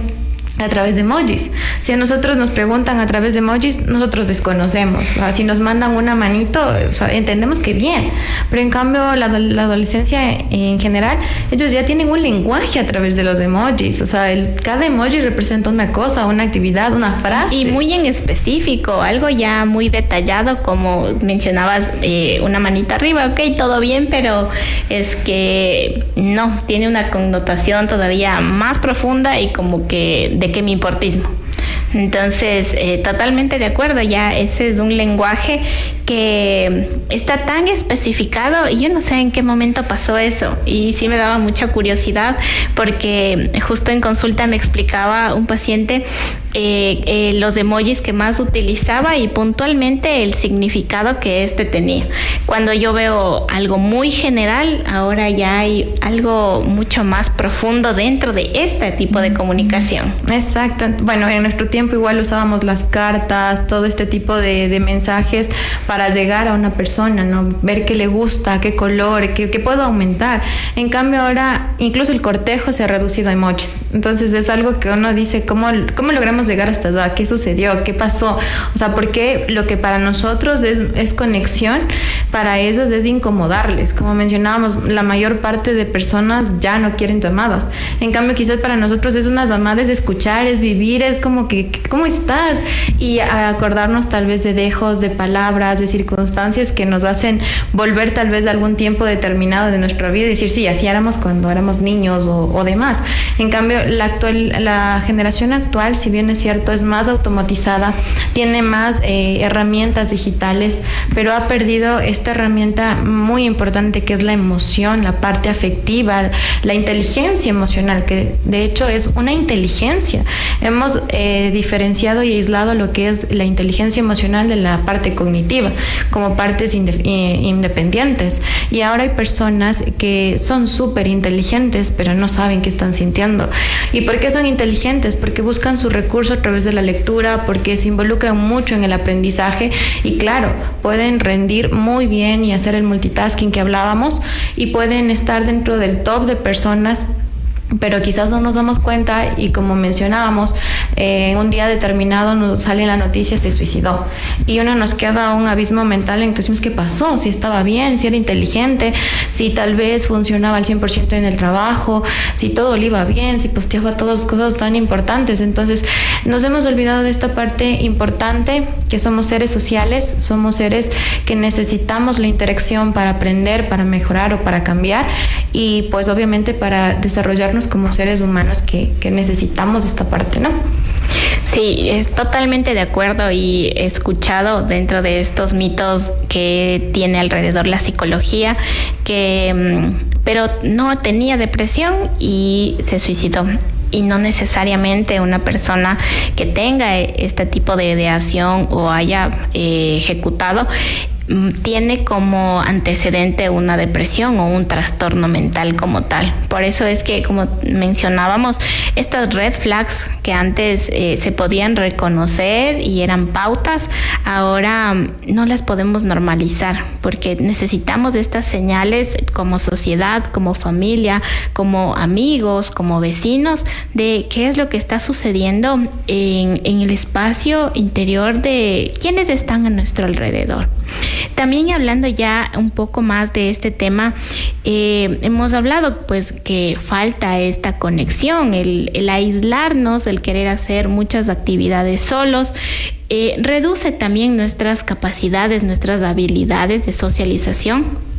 a través de emojis. Si a nosotros nos preguntan a través de emojis, nosotros desconocemos. O sea, si nos mandan una manito, o sea, entendemos que bien. Pero en cambio, la adolescencia en general, ellos ya tienen un lenguaje a través de los emojis. O sea, cada emoji representa una cosa, una actividad, una frase. Y muy en específico, algo ya muy detallado, como mencionabas, una manita arriba, ok, todo bien, pero es que no, tiene una connotación todavía más profunda y como que de que mi importismo. Entonces, totalmente de acuerdo, ya ese es un lenguaje que está tan especificado y yo no sé en qué momento pasó eso y sí me daba mucha curiosidad porque justo en consulta me explicaba un paciente los emojis que más utilizaba y puntualmente el significado que tenía. Cuando yo veo algo muy general, ahora ya hay algo mucho más profundo dentro de este tipo de comunicación. Exacto. Bueno, en nuestro tiempo igual usábamos las cartas, todo este tipo de mensajes para llegar a una persona, ¿no? Ver qué le gusta, qué color, qué puedo aumentar. En cambio ahora incluso el cortejo se ha reducido a emojis. Entonces es algo que uno dice, ¿cómo logramos llegar hasta allá? ¿Qué sucedió? ¿Qué pasó? O sea, porque lo que para nosotros es conexión, para ellos es incomodarles. Como mencionábamos, la mayor parte de personas ya no quieren llamadas. En cambio, quizás para nosotros es unas llamadas, es escuchar, es vivir, es como que, ¿cómo estás? Y acordarnos tal vez de dejos, de palabras, de circunstancias que nos hacen volver tal vez a algún tiempo determinado de nuestra vida y decir, sí, así éramos cuando éramos niños o demás. En cambio, la generación actual, si bien es cierto, es más automatizada, tiene más herramientas digitales, pero ha perdido esta herramienta muy importante que es la emoción, la parte afectiva, la inteligencia emocional, que de hecho es una inteligencia. Hemos diferenciado y aislado lo que es la inteligencia emocional de la parte cognitiva como partes independientes, y ahora hay personas que son súper inteligentes pero no saben qué están sintiendo. ¿Y por qué son inteligentes? Porque buscan su recurso a través de la lectura, porque se involucran mucho en el aprendizaje y claro, pueden rendir muy bien y hacer el multitasking que hablábamos, y pueden estar dentro del top de personas, pero quizás no nos damos cuenta, y como mencionábamos, un día determinado nos sale la noticia, se suicidó, y uno nos queda un abismo mental en que decimos, ¿qué pasó? Si estaba bien, si era inteligente, si tal vez funcionaba al 100% en el trabajo, si todo le iba bien, si posteaba todas cosas tan importantes. Entonces nos hemos olvidado de esta parte importante, que somos seres sociales, somos seres que necesitamos la interacción para aprender, para mejorar o para cambiar, y pues obviamente para desarrollarnos como seres humanos que necesitamos esta parte, ¿no? Sí, totalmente de acuerdo, y he escuchado dentro de estos mitos que tiene alrededor la psicología pero no tenía depresión y se suicidó. Y no necesariamente una persona que tenga este tipo de ideación o haya ejecutado tiene como antecedente una depresión o un trastorno mental como tal. Por eso es que, como mencionábamos, estas red flags que antes se podían reconocer y eran pautas, ahora no las podemos normalizar, porque necesitamos de estas señales como sociedad, como familia, como amigos, como vecinos, de qué es lo que está sucediendo en el espacio interior de quienes están a nuestro alrededor. También hablando ya un poco más de este tema, hemos hablado pues que falta esta conexión, el aislarnos, el querer hacer muchas actividades solos, reduce también nuestras capacidades, nuestras habilidades de socialización.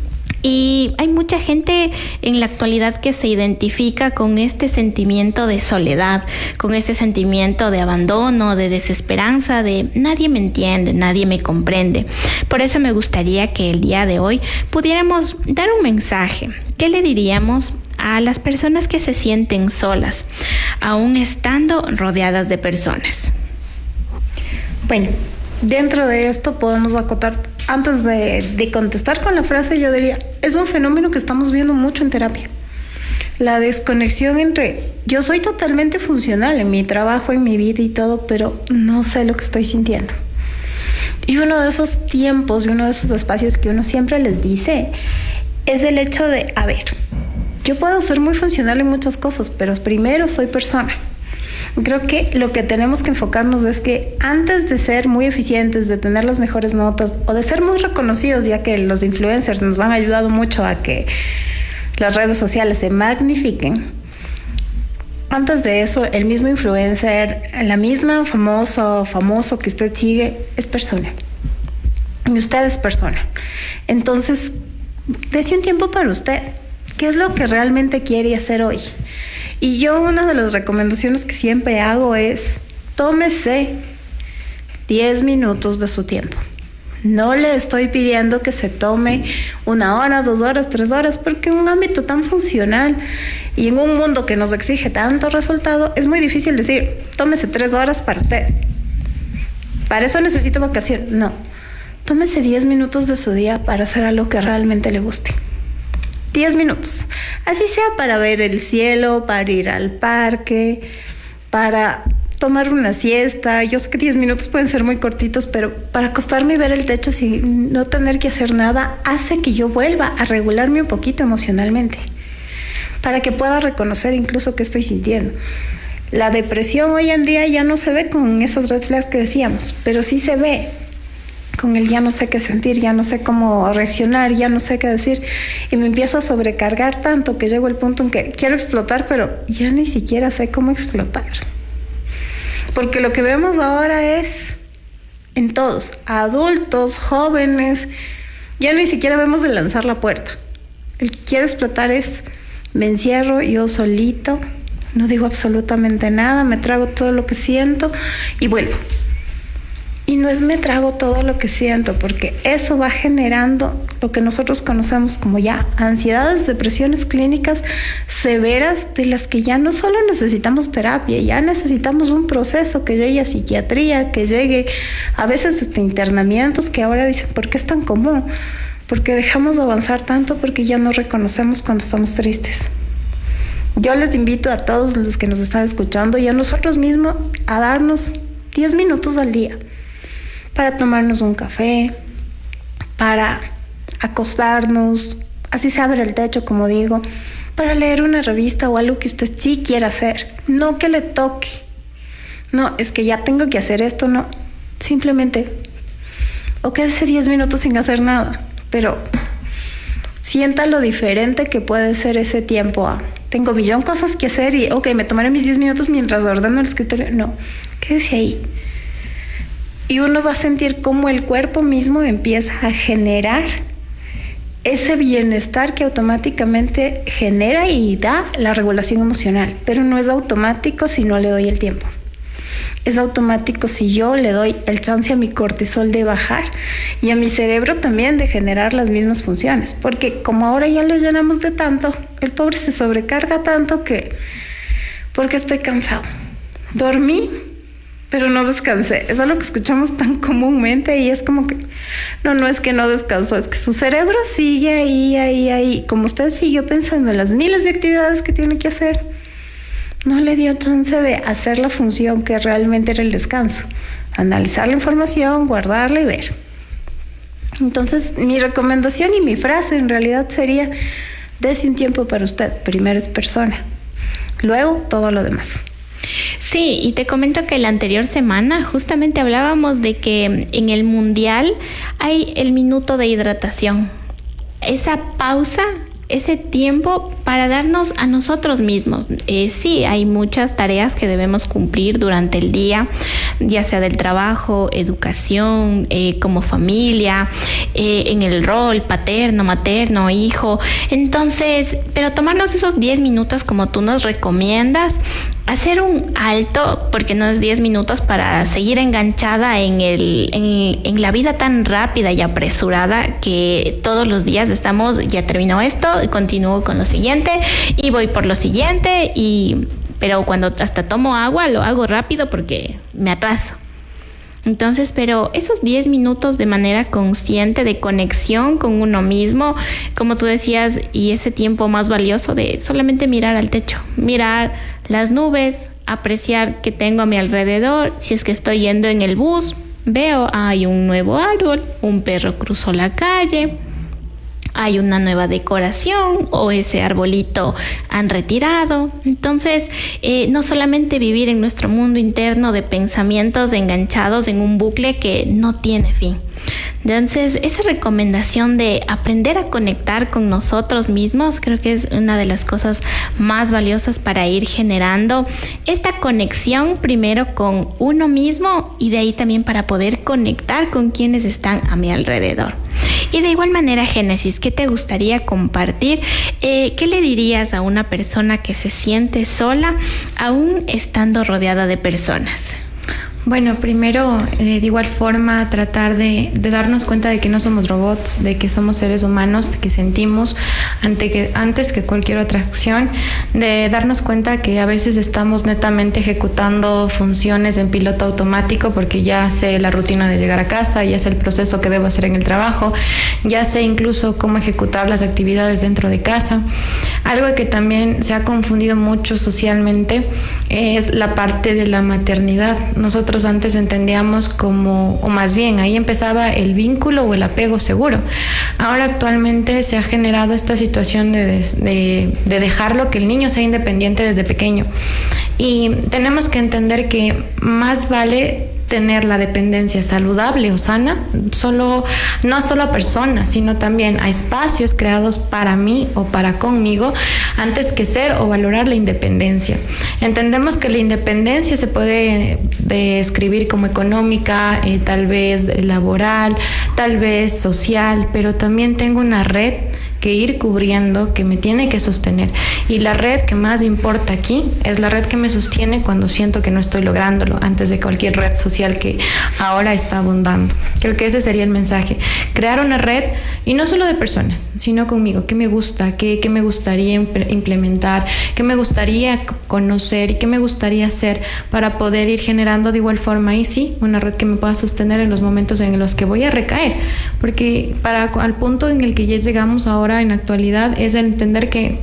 Y hay mucha gente en la actualidad que se identifica con este sentimiento de soledad, con este sentimiento de abandono, de desesperanza, de nadie me entiende, nadie me comprende. Por eso me gustaría que el día de hoy pudiéramos dar un mensaje. ¿Qué le diríamos a las personas que se sienten solas, aún estando rodeadas de personas? Bueno, dentro de esto podemos acotar, antes de contestar con la frase, yo diría, es un fenómeno que estamos viendo mucho en terapia. La desconexión entre, yo soy totalmente funcional en mi trabajo, en mi vida y todo, pero no sé lo que estoy sintiendo. Y uno de esos tiempos y uno de esos espacios que uno siempre les dice es el hecho de, a ver, yo puedo ser muy funcional en muchas cosas, pero primero soy persona. Creo que lo que tenemos que enfocarnos es que antes de ser muy eficientes, de tener las mejores notas o de ser muy reconocidos, ya que los influencers nos han ayudado mucho a que las redes sociales se magnifiquen, antes de eso, el mismo influencer, la misma famoso que usted sigue, es persona. Y usted es persona. Entonces, dése un tiempo para usted. ¿Qué es lo que realmente quiere hacer hoy? Y yo, una de las recomendaciones que siempre hago es, tómese 10 minutos de su tiempo. No le estoy pidiendo que se tome 1 hora, 2 horas, 3 horas, porque en un ámbito tan funcional y en un mundo que nos exige tanto resultado, es muy difícil decir, tómese 3 horas para usted. Para eso necesito vacaciones. No, tómese 10 minutos de su día para hacer algo que realmente le guste. 10 minutos, así sea para ver el cielo, para ir al parque, para tomar una siesta. Yo sé que 10 minutos pueden ser muy cortitos, pero para acostarme y ver el techo sin no tener que hacer nada, hace que yo vuelva a regularme un poquito emocionalmente, para que pueda reconocer incluso qué estoy sintiendo. La depresión hoy en día ya no se ve con esas red flags que decíamos, pero sí se ve con el ya no sé qué sentir, ya no sé cómo reaccionar, ya no sé qué decir, y me empiezo a sobrecargar tanto que llego al punto en que quiero explotar, pero ya ni siquiera sé cómo explotar. Porque lo que vemos ahora es en todos, adultos, jóvenes, ya ni siquiera vemos de lanzar la puerta. El quiero explotar es, me encierro yo solito, no digo absolutamente nada, me trago todo lo que siento y vuelvo. Y no es me trago todo lo que siento, porque eso va generando lo que nosotros conocemos como ya ansiedades, depresiones clínicas severas, de las que ya no solo necesitamos terapia, ya necesitamos un proceso que llegue a psiquiatría, que llegue a veces hasta internamientos, que ahora dicen, ¿por qué es tan común? Porque dejamos de avanzar tanto, porque ya no reconocemos cuando estamos tristes. Yo les invito a todos los que nos están escuchando y a nosotros mismos a darnos 10 minutos al día para tomarnos un café, para acostarnos, así se abre el techo, como digo, para leer una revista o algo que usted sí quiera hacer, no que le toque. No, es que ya tengo que hacer esto, no. Simplemente, o quédese 10 minutos sin hacer nada, pero sienta lo diferente que puede ser ese tiempo a tengo millón cosas que hacer y ok, me tomaré mis 10 minutos mientras ordeno el escritorio. No, quédese ahí. Y uno va a sentir cómo el cuerpo mismo empieza a generar ese bienestar que automáticamente genera y da la regulación emocional. Pero no es automático si no le doy el tiempo. Es automático si yo le doy el chance a mi cortisol de bajar y a mi cerebro también de generar las mismas funciones. Porque como ahora ya lo llenamos de tanto, el pobre se sobrecarga tanto que... porque estoy cansado. Dormí, pero no descansé. Es algo que escuchamos tan comúnmente y es como que... No es que no descansó, es que su cerebro sigue ahí. Como usted siguió pensando en las miles de actividades que tiene que hacer, no le dio chance de hacer la función que realmente era el descanso. Analizar la información, guardarla y ver. Entonces, mi recomendación y mi frase en realidad sería: dése un tiempo para usted. Primero es persona, luego todo lo demás. Sí, y te comento que la anterior semana justamente hablábamos de que en el Mundial hay el minuto de hidratación. Esa pausa, ese tiempo para darnos a nosotros mismos. Sí, hay muchas tareas que debemos cumplir durante el día, ya sea del trabajo, educación, como familia, en el rol paterno, materno, hijo. Entonces, pero tomarnos esos 10 minutos como tú nos recomiendas, hacer un alto, porque no es 10 minutos para seguir enganchada en la vida tan rápida y apresurada que todos los días estamos, ya terminó esto, y continúo con lo siguiente y voy por lo siguiente, pero cuando hasta tomo agua lo hago rápido porque me atraso. Entonces, pero esos 10 minutos de manera consciente de conexión con uno mismo, como tú decías, y ese tiempo más valioso de solamente mirar al techo, mirar las nubes, apreciar qué tengo a mi alrededor. Si es que estoy yendo en el bus, veo, hay un nuevo árbol, un perro cruzó la calle, hay una nueva decoración o ese arbolito han retirado. Entonces, no solamente vivir en nuestro mundo interno de pensamientos enganchados en un bucle que no tiene fin. Entonces, esa recomendación de aprender a conectar con nosotros mismos creo que es una de las cosas más valiosas para ir generando esta conexión primero con uno mismo y de ahí también para poder conectar con quienes están a mi alrededor. Y de igual manera, Génesis, ¿qué te gustaría compartir? ¿Qué le dirías a una persona que se siente sola aún estando rodeada de personas? Bueno, primero, de igual forma, tratar de darnos cuenta de que no somos robots, de que somos seres humanos, que sentimos antes que cualquier otra acción, de darnos cuenta que a veces estamos netamente ejecutando funciones en piloto automático porque ya sé la rutina de llegar a casa, ya sé el proceso que debo hacer en el trabajo, ya sé incluso cómo ejecutar las actividades dentro de casa. Algo que también se ha confundido mucho socialmente es la parte de la maternidad. Nosotros antes entendíamos como, o más bien ahí empezaba el vínculo o el apego seguro. Ahora actualmente se ha generado esta situación de dejarlo, que el niño sea independiente desde pequeño. Y tenemos que entender que más vale tener la dependencia saludable o sana, no solo a personas, sino también a espacios creados para mí o para conmigo, antes que ser o valorar la independencia. Entendemos que la independencia se puede describir como económica, tal vez laboral, tal vez social, pero también tengo una red que ir cubriendo, que me tiene que sostener. Y la red que más importa aquí es la red que me sostiene cuando siento que no estoy lográndolo, antes de cualquier red social que ahora está abundando. Creo que ese sería el mensaje. Crear una red, y no solo de personas, sino conmigo. ¿Qué me gusta? ¿Qué me gustaría implementar? ¿Qué me gustaría conocer? ¿Y qué me gustaría hacer para poder ir generando de igual forma? Y sí, una red que me pueda sostener en los momentos en los que voy a recaer. Porque al punto en el que ya llegamos ahora en la actualidad es el entender que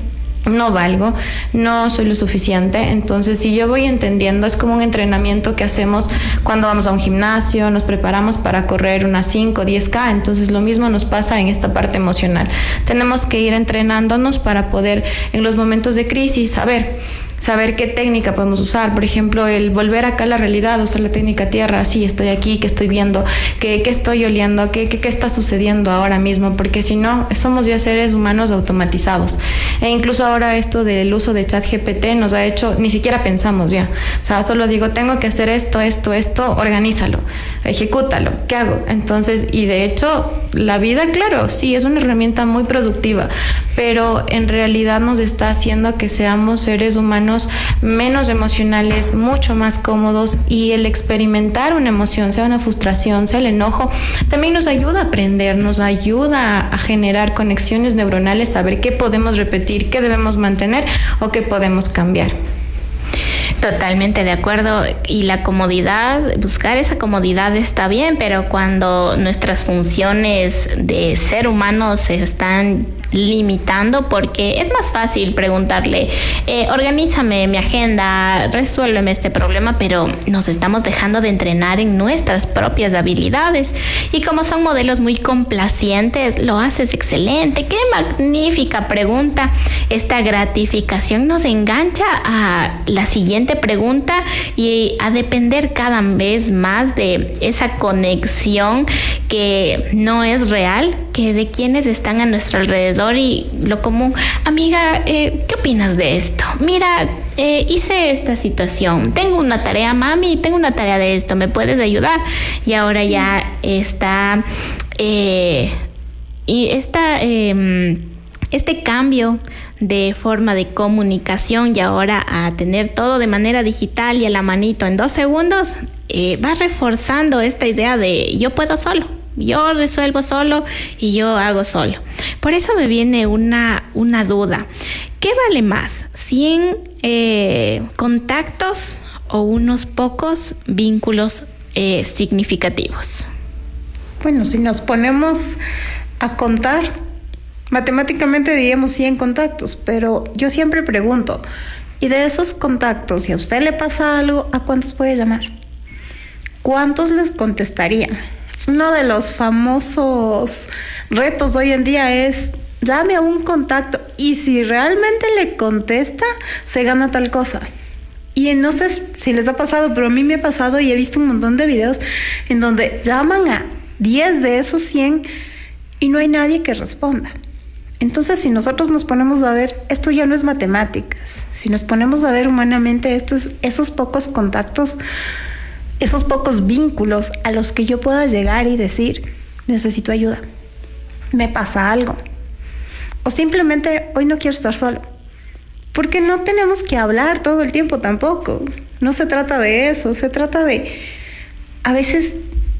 no valgo, no soy lo suficiente. Entonces, si yo voy entendiendo, es como un entrenamiento que hacemos cuando vamos a un gimnasio, nos preparamos para correr unas 5 o 10K. Entonces, lo mismo nos pasa en esta parte emocional. Tenemos que ir entrenándonos para poder, en los momentos de crisis, saber qué técnica podemos usar. Por ejemplo, el volver acá a la realidad, usar la técnica tierra. Sí, estoy aquí, que estoy viendo, que estoy oliendo, qué está sucediendo ahora mismo, porque si no, somos ya seres humanos automatizados. E incluso ahora esto del uso de ChatGPT nos ha hecho, ni siquiera pensamos ya. O sea, solo digo, tengo que hacer esto, organízalo, ejecútalo, ¿qué hago? Entonces, y de hecho, la vida, claro, sí, es una herramienta muy productiva, pero en realidad nos está haciendo que seamos seres humanos menos emocionales, mucho más cómodos, y el experimentar una emoción, sea una frustración, sea el enojo, también nos ayuda a aprender, nos ayuda a generar conexiones neuronales, saber qué podemos repetir, qué debemos mantener o qué podemos cambiar. Totalmente de acuerdo. Y la comodidad, buscar esa comodidad está bien, pero cuando nuestras funciones de ser humano se están limitando, porque es más fácil preguntarle, organízame mi agenda, resuélveme este problema, pero nos estamos dejando de entrenar en nuestras propias habilidades. Y como son modelos muy complacientes, lo haces excelente, qué magnífica pregunta. Esta gratificación nos engancha a la siguiente pregunta y a depender cada vez más de esa conexión que no es real, que de quienes están a nuestro alrededor y lo común. Amiga, ¿qué opinas de esto? Mira, hice esta situación, tengo una tarea, mami, tengo una tarea de esto, ¿me puedes ayudar? Y ahora ya está este cambio de forma de comunicación, y ahora a tener todo de manera digital y a la manito en 2 segundos, va reforzando esta idea de yo puedo solo, yo resuelvo solo y yo hago solo. Por eso me viene una duda. ¿Qué vale más? ¿100 contactos o unos pocos vínculos significativos? Bueno, si nos ponemos a contar, matemáticamente diríamos 100 contactos, pero yo siempre pregunto, ¿y de esos contactos, si a usted le pasa algo, a cuántos puede llamar? ¿Cuántos les contestarían? Uno de los famosos retos hoy en día es llame a un contacto y si realmente le contesta, se gana tal cosa. Y no sé si les ha pasado, pero a mí me ha pasado y he visto un montón de videos en donde llaman a 10 de esos 100 y no hay nadie que responda. Entonces, si nosotros nos ponemos a ver, esto ya no es matemáticas. Si nos ponemos a ver humanamente, esos pocos contactos, esos pocos vínculos a los que yo pueda llegar y decir, necesito ayuda, me pasa algo, o simplemente hoy no quiero estar solo, porque no tenemos que hablar todo el tiempo tampoco. No se trata de eso, se trata de, a veces,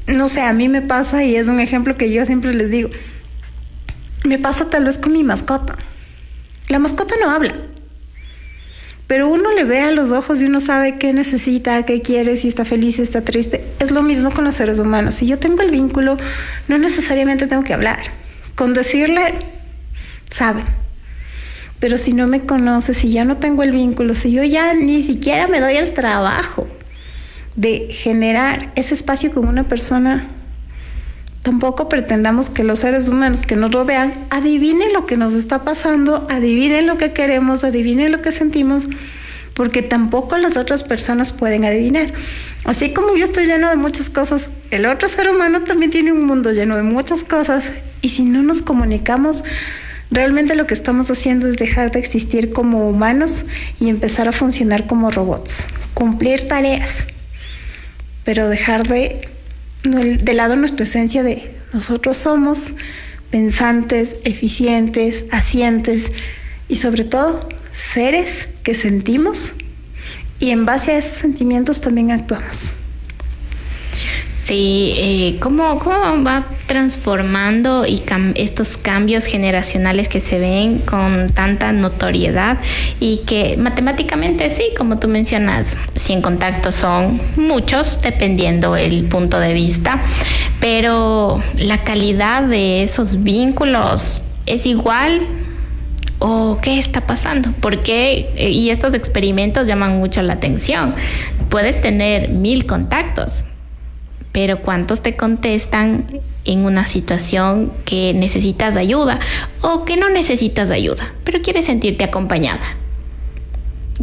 no sé, a mí me pasa, y es un ejemplo que yo siempre les digo, me pasa tal vez con mi mascota. La mascota no habla, pero uno le ve a los ojos y uno sabe qué necesita, qué quiere, si está feliz, si está triste. Es lo mismo con los seres humanos. Si yo tengo el vínculo, no necesariamente tengo que hablar. Con decirle, sabe. Pero si no me conoce, si ya no tengo el vínculo, si yo ya ni siquiera me doy el trabajo de generar ese espacio con una persona, tampoco pretendamos que los seres humanos que nos rodean adivinen lo que nos está pasando, adivinen lo que queremos, adivinen lo que sentimos, porque tampoco las otras personas pueden adivinar. Así como yo estoy lleno de muchas cosas, el otro ser humano también tiene un mundo lleno de muchas cosas, y si no nos comunicamos, realmente lo que estamos haciendo es dejar de existir como humanos y empezar a funcionar como robots, cumplir tareas, pero dejar de lado nuestra esencia de nosotros somos pensantes, eficientes, hacientes y sobre todo seres que sentimos y en base a esos sentimientos también actuamos. Sí, ¿cómo va transformando y estos cambios generacionales que se ven con tanta notoriedad y que matemáticamente sí, como tú mencionas, 100 contactos son muchos dependiendo el punto de vista, pero la calidad de esos vínculos es igual? ¿O qué está pasando? ¿Por qué? Y estos experimentos llaman mucho la atención. Puedes tener 1000 contactos, pero ¿cuántos te contestan en una situación que necesitas ayuda o que no necesitas ayuda, pero quieres sentirte acompañada?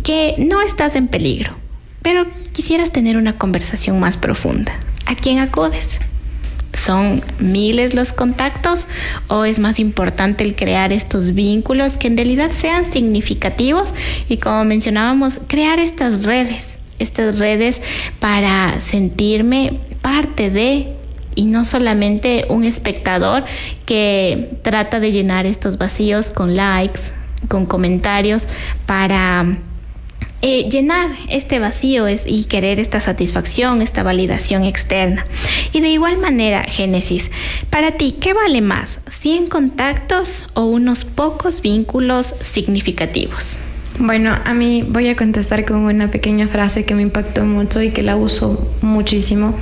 Que no estás en peligro, pero quisieras tener una conversación más profunda. ¿A quién acudes? ¿Son miles los contactos o es más importante el crear estos vínculos que en realidad sean significativos y, como mencionábamos, crear estas redes para sentirme parte de y no solamente un espectador que trata de llenar estos vacíos con likes, con comentarios para llenar este vacío y querer esta satisfacción, esta validación externa. Y de igual manera, Génesis, para ti, ¿qué vale más? ¿100 contactos o unos pocos vínculos significativos? Bueno, a mí voy a contestar con una pequeña frase que me impactó mucho y que la uso muchísimo,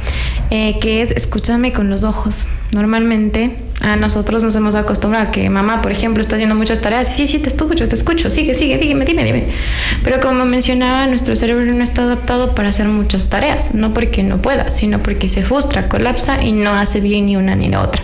que es: escúchame con los ojos. Normalmente a nosotros nos hemos acostumbrado a que mamá, por ejemplo, está haciendo muchas tareas. Sí, te escucho, sigue, dime. Pero como mencionaba, nuestro cerebro no está adaptado para hacer muchas tareas, no porque no pueda, sino porque se frustra, colapsa y no hace bien ni una ni la otra.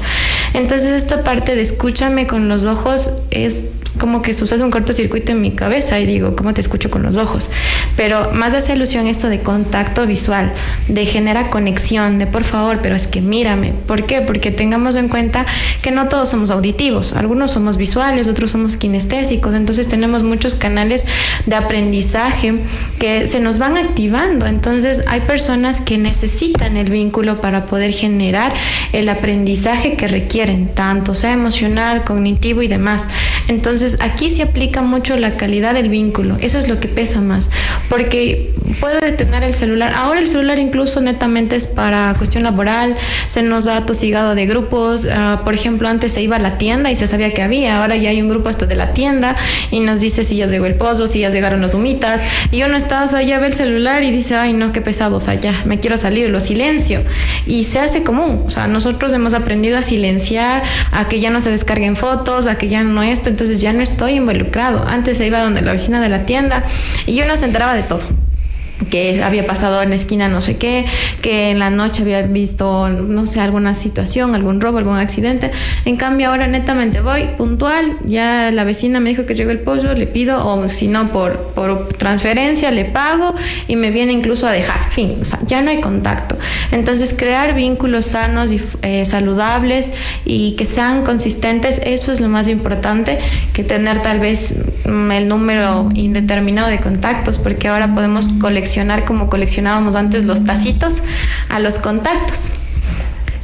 Entonces esta parte de escúchame con los ojos es como que sucede un cortocircuito en mi cabeza y digo, ¿cómo te escucho con los ojos? Pero más hace alusión esto de contacto visual, de genera conexión, de por favor, pero es que mírame. ¿Por qué? Porque tengamos en cuenta que no todos somos auditivos, algunos somos visuales, otros somos kinestésicos, entonces tenemos muchos canales de aprendizaje que se nos van activando. Entonces hay personas que necesitan el vínculo para poder generar el aprendizaje que requieren, tanto sea emocional, cognitivo y demás. Entonces aquí se aplica mucho la calidad del vínculo, eso es lo que pesa más, porque puedo detener el celular. Ahora el celular incluso netamente es para cuestión laboral, se nos da tosigado de grupos. Por ejemplo, antes se iba a la tienda y se sabía que había, ahora ya hay un grupo hasta de la tienda y nos dice si ya llegó el pozo, si ya llegaron las humitas, y uno está, o sea, ya ve el celular y dice, ay no, qué pesado, o sea, ya me quiero salir, lo silencio, y se hace común. O sea, nosotros hemos aprendido a silenciar, a que ya no se descarguen fotos, a que ya no esto, entonces ya no estoy involucrado. Antes se iba donde la vecina de la tienda y uno se enteraba de todo, que había pasado en la esquina no sé qué, que en la noche había visto, no sé, alguna situación, algún robo, algún accidente. En cambio ahora netamente voy puntual, ya la vecina me dijo que llegó el pollo, le pido, o si no por transferencia le pago y me viene incluso a dejar, fin, o sea, ya no hay contacto. Entonces crear vínculos sanos y saludables y que sean consistentes, eso es lo más importante que tener tal vez el número indeterminado de contactos, porque ahora podemos coleccionar como coleccionábamos antes los tacitos a los contactos,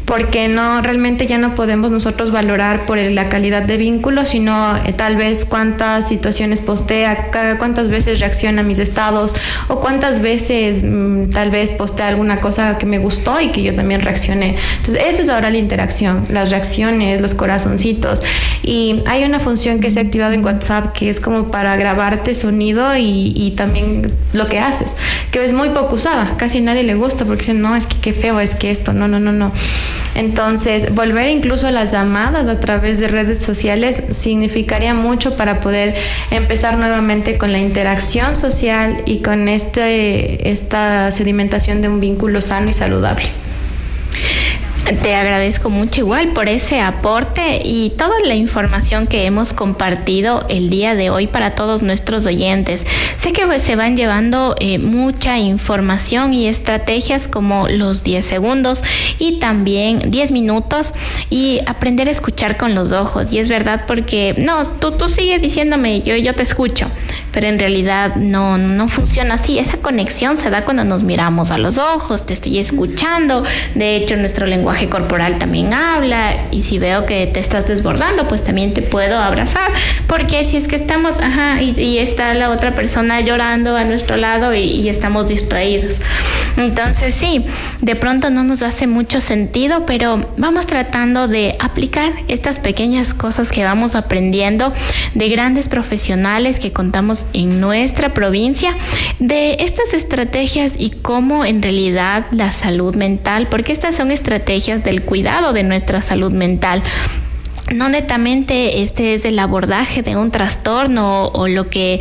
porque no, realmente ya no podemos nosotros valorar por la calidad de vínculo, sino tal vez cuántas situaciones postea, cuántas veces reacciona a mis estados, o cuántas veces tal vez postea alguna cosa que me gustó y que yo también reaccioné. Entonces eso es ahora la interacción, las reacciones, los corazoncitos. Y hay una función que se ha activado en WhatsApp que es como para grabarte sonido y también lo que haces, que es muy poco usada, casi nadie le gusta porque dicen, no, es que qué feo, es que esto, no. Entonces, volver incluso a las llamadas a través de redes sociales significaría mucho para poder empezar nuevamente con la interacción social y con esta sedimentación de un vínculo sano y saludable. Te agradezco mucho igual por ese aporte y toda la información que hemos compartido el día de hoy para todos nuestros oyentes. Sé que se van llevando mucha información y estrategias como los 10 segundos y también 10 minutos y aprender a escuchar con los ojos. Y es verdad, porque no, tú sigues diciéndome, yo te escucho, pero en realidad no funciona así. Esa conexión se da cuando nos miramos a los ojos, te estoy escuchando. De hecho, nuestro lenguaje lenguaje corporal también habla, y si veo que te estás desbordando, pues también te puedo abrazar, porque si es que estamos, y está la otra persona llorando a nuestro lado y estamos distraídos. Entonces sí, de pronto no nos hace mucho sentido, pero vamos tratando de aplicar estas pequeñas cosas que vamos aprendiendo de grandes profesionales que contamos en nuestra provincia, de estas estrategias y cómo en realidad la salud mental, porque estas son estrategias del cuidado de nuestra salud mental. No netamente este es el abordaje de un trastorno o lo que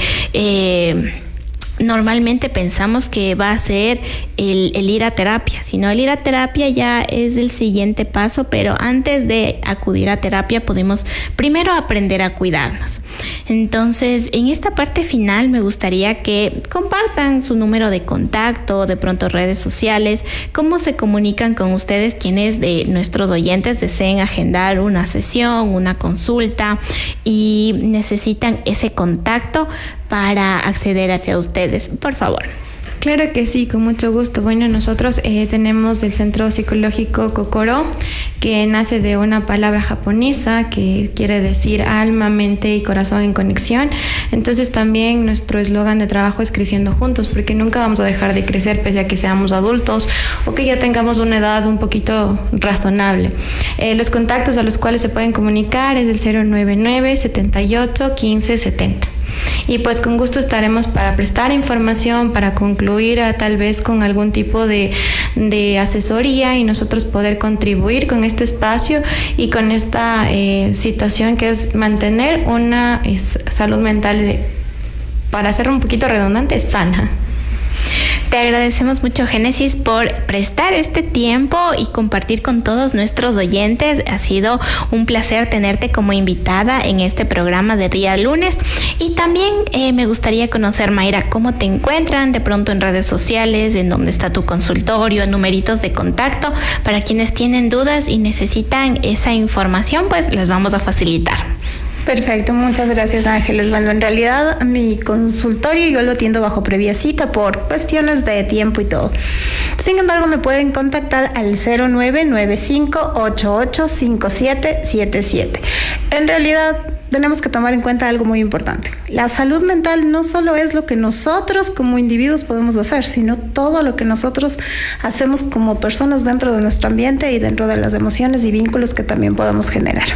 normalmente pensamos que va a ser el ir a terapia, sino el ir a terapia ya es el siguiente paso, pero antes de acudir a terapia podemos primero aprender a cuidarnos. Entonces, en esta parte final me gustaría que compartan su número de contacto, de pronto redes sociales, cómo se comunican con ustedes quienes de nuestros oyentes deseen agendar una sesión, una consulta y necesitan ese contacto para acceder hacia ustedes. Por favor. Claro que sí, con mucho gusto. Bueno, nosotros tenemos el Centro Psicológico Kokoro, que nace de una palabra japonesa que quiere decir alma, mente y corazón en conexión. Entonces también nuestro eslogan de trabajo es creciendo juntos, porque nunca vamos a dejar de crecer pese a que seamos adultos o que ya tengamos una edad un poquito razonable. Los contactos a los cuales se pueden comunicar es el 099 78 15 70. Y pues con gusto estaremos para prestar información, para concluir tal vez con algún tipo de asesoría y nosotros poder contribuir con este espacio y con esta situación que es mantener una salud mental, para ser un poquito redundante, sana. Te agradecemos mucho, Génesis, por prestar este tiempo y compartir con todos nuestros oyentes. Ha sido un placer tenerte como invitada en este programa de día lunes. Y también me gustaría conocer, Mayra, cómo te encuentran de pronto en redes sociales, en dónde está tu consultorio, numeritos de contacto. Para quienes tienen dudas y necesitan esa información, pues les vamos a facilitar. Perfecto, muchas gracias, Ángeles. Bueno, en realidad mi consultorio yo lo atiendo bajo previa cita por cuestiones de tiempo y todo. Sin embargo, me pueden contactar al 0995-885777. En realidad, tenemos que tomar en cuenta algo muy importante. La salud mental no solo es lo que nosotros como individuos podemos hacer, sino todo lo que nosotros hacemos como personas dentro de nuestro ambiente y dentro de las emociones y vínculos que también podemos generar.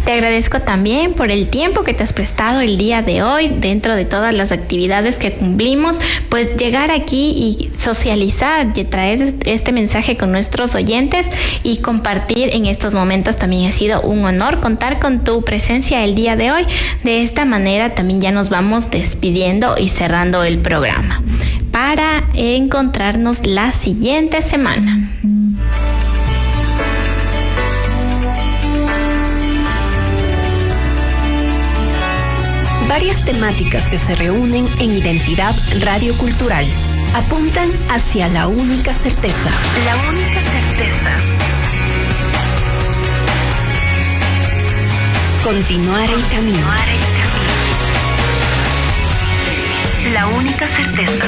Te agradezco también por el tiempo que te has prestado el día de hoy, dentro de todas las actividades que cumplimos, pues llegar aquí y socializar, y traer este mensaje con nuestros oyentes y compartir en estos momentos. También ha sido un honor contar con tu presencia el día de hoy. De esta manera también ya nos vamos despidiendo y cerrando el programa para encontrarnos la siguiente semana. Varias temáticas que se reúnen en Identidad Radiocultural apuntan hacia la única certeza. La única certeza. Continuar el camino. La única certeza.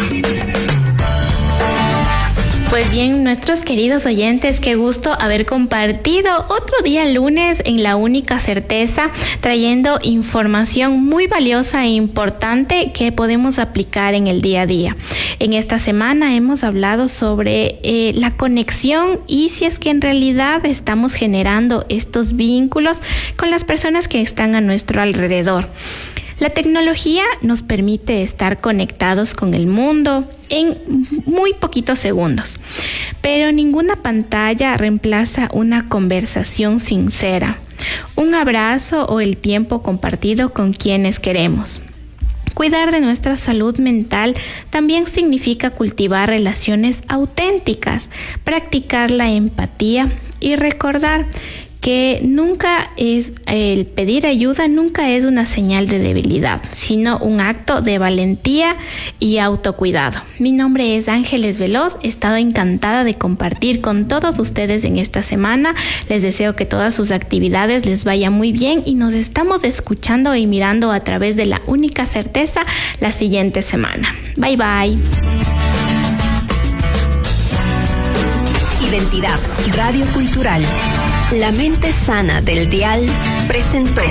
Pues bien, nuestros queridos oyentes, qué gusto haber compartido otro día lunes en La Única Certeza, trayendo información muy valiosa e importante que podemos aplicar en el día a día. En esta semana hemos hablado sobre la conexión y si es que en realidad estamos generando estos vínculos con las personas que están a nuestro alrededor. La tecnología nos permite estar conectados con el mundo en muy poquitos segundos, pero ninguna pantalla reemplaza una conversación sincera, un abrazo o el tiempo compartido con quienes queremos. Cuidar de nuestra salud mental también significa cultivar relaciones auténticas, practicar la empatía y recordar que nunca es el pedir ayuda, nunca es una señal de debilidad, sino un acto de valentía y autocuidado. Mi nombre es Ángeles Veloz, he estado encantada de compartir con todos ustedes en esta semana. Les deseo que todas sus actividades les vayan muy bien y nos estamos escuchando y mirando a través de La Única Certeza la siguiente semana. Bye bye. Identidad Radio Cultural. La mente sana del dial presentó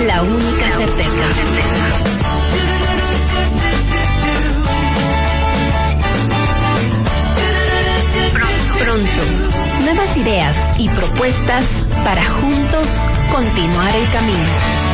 La única certeza. Pronto, nuevas ideas y propuestas para juntos continuar el camino.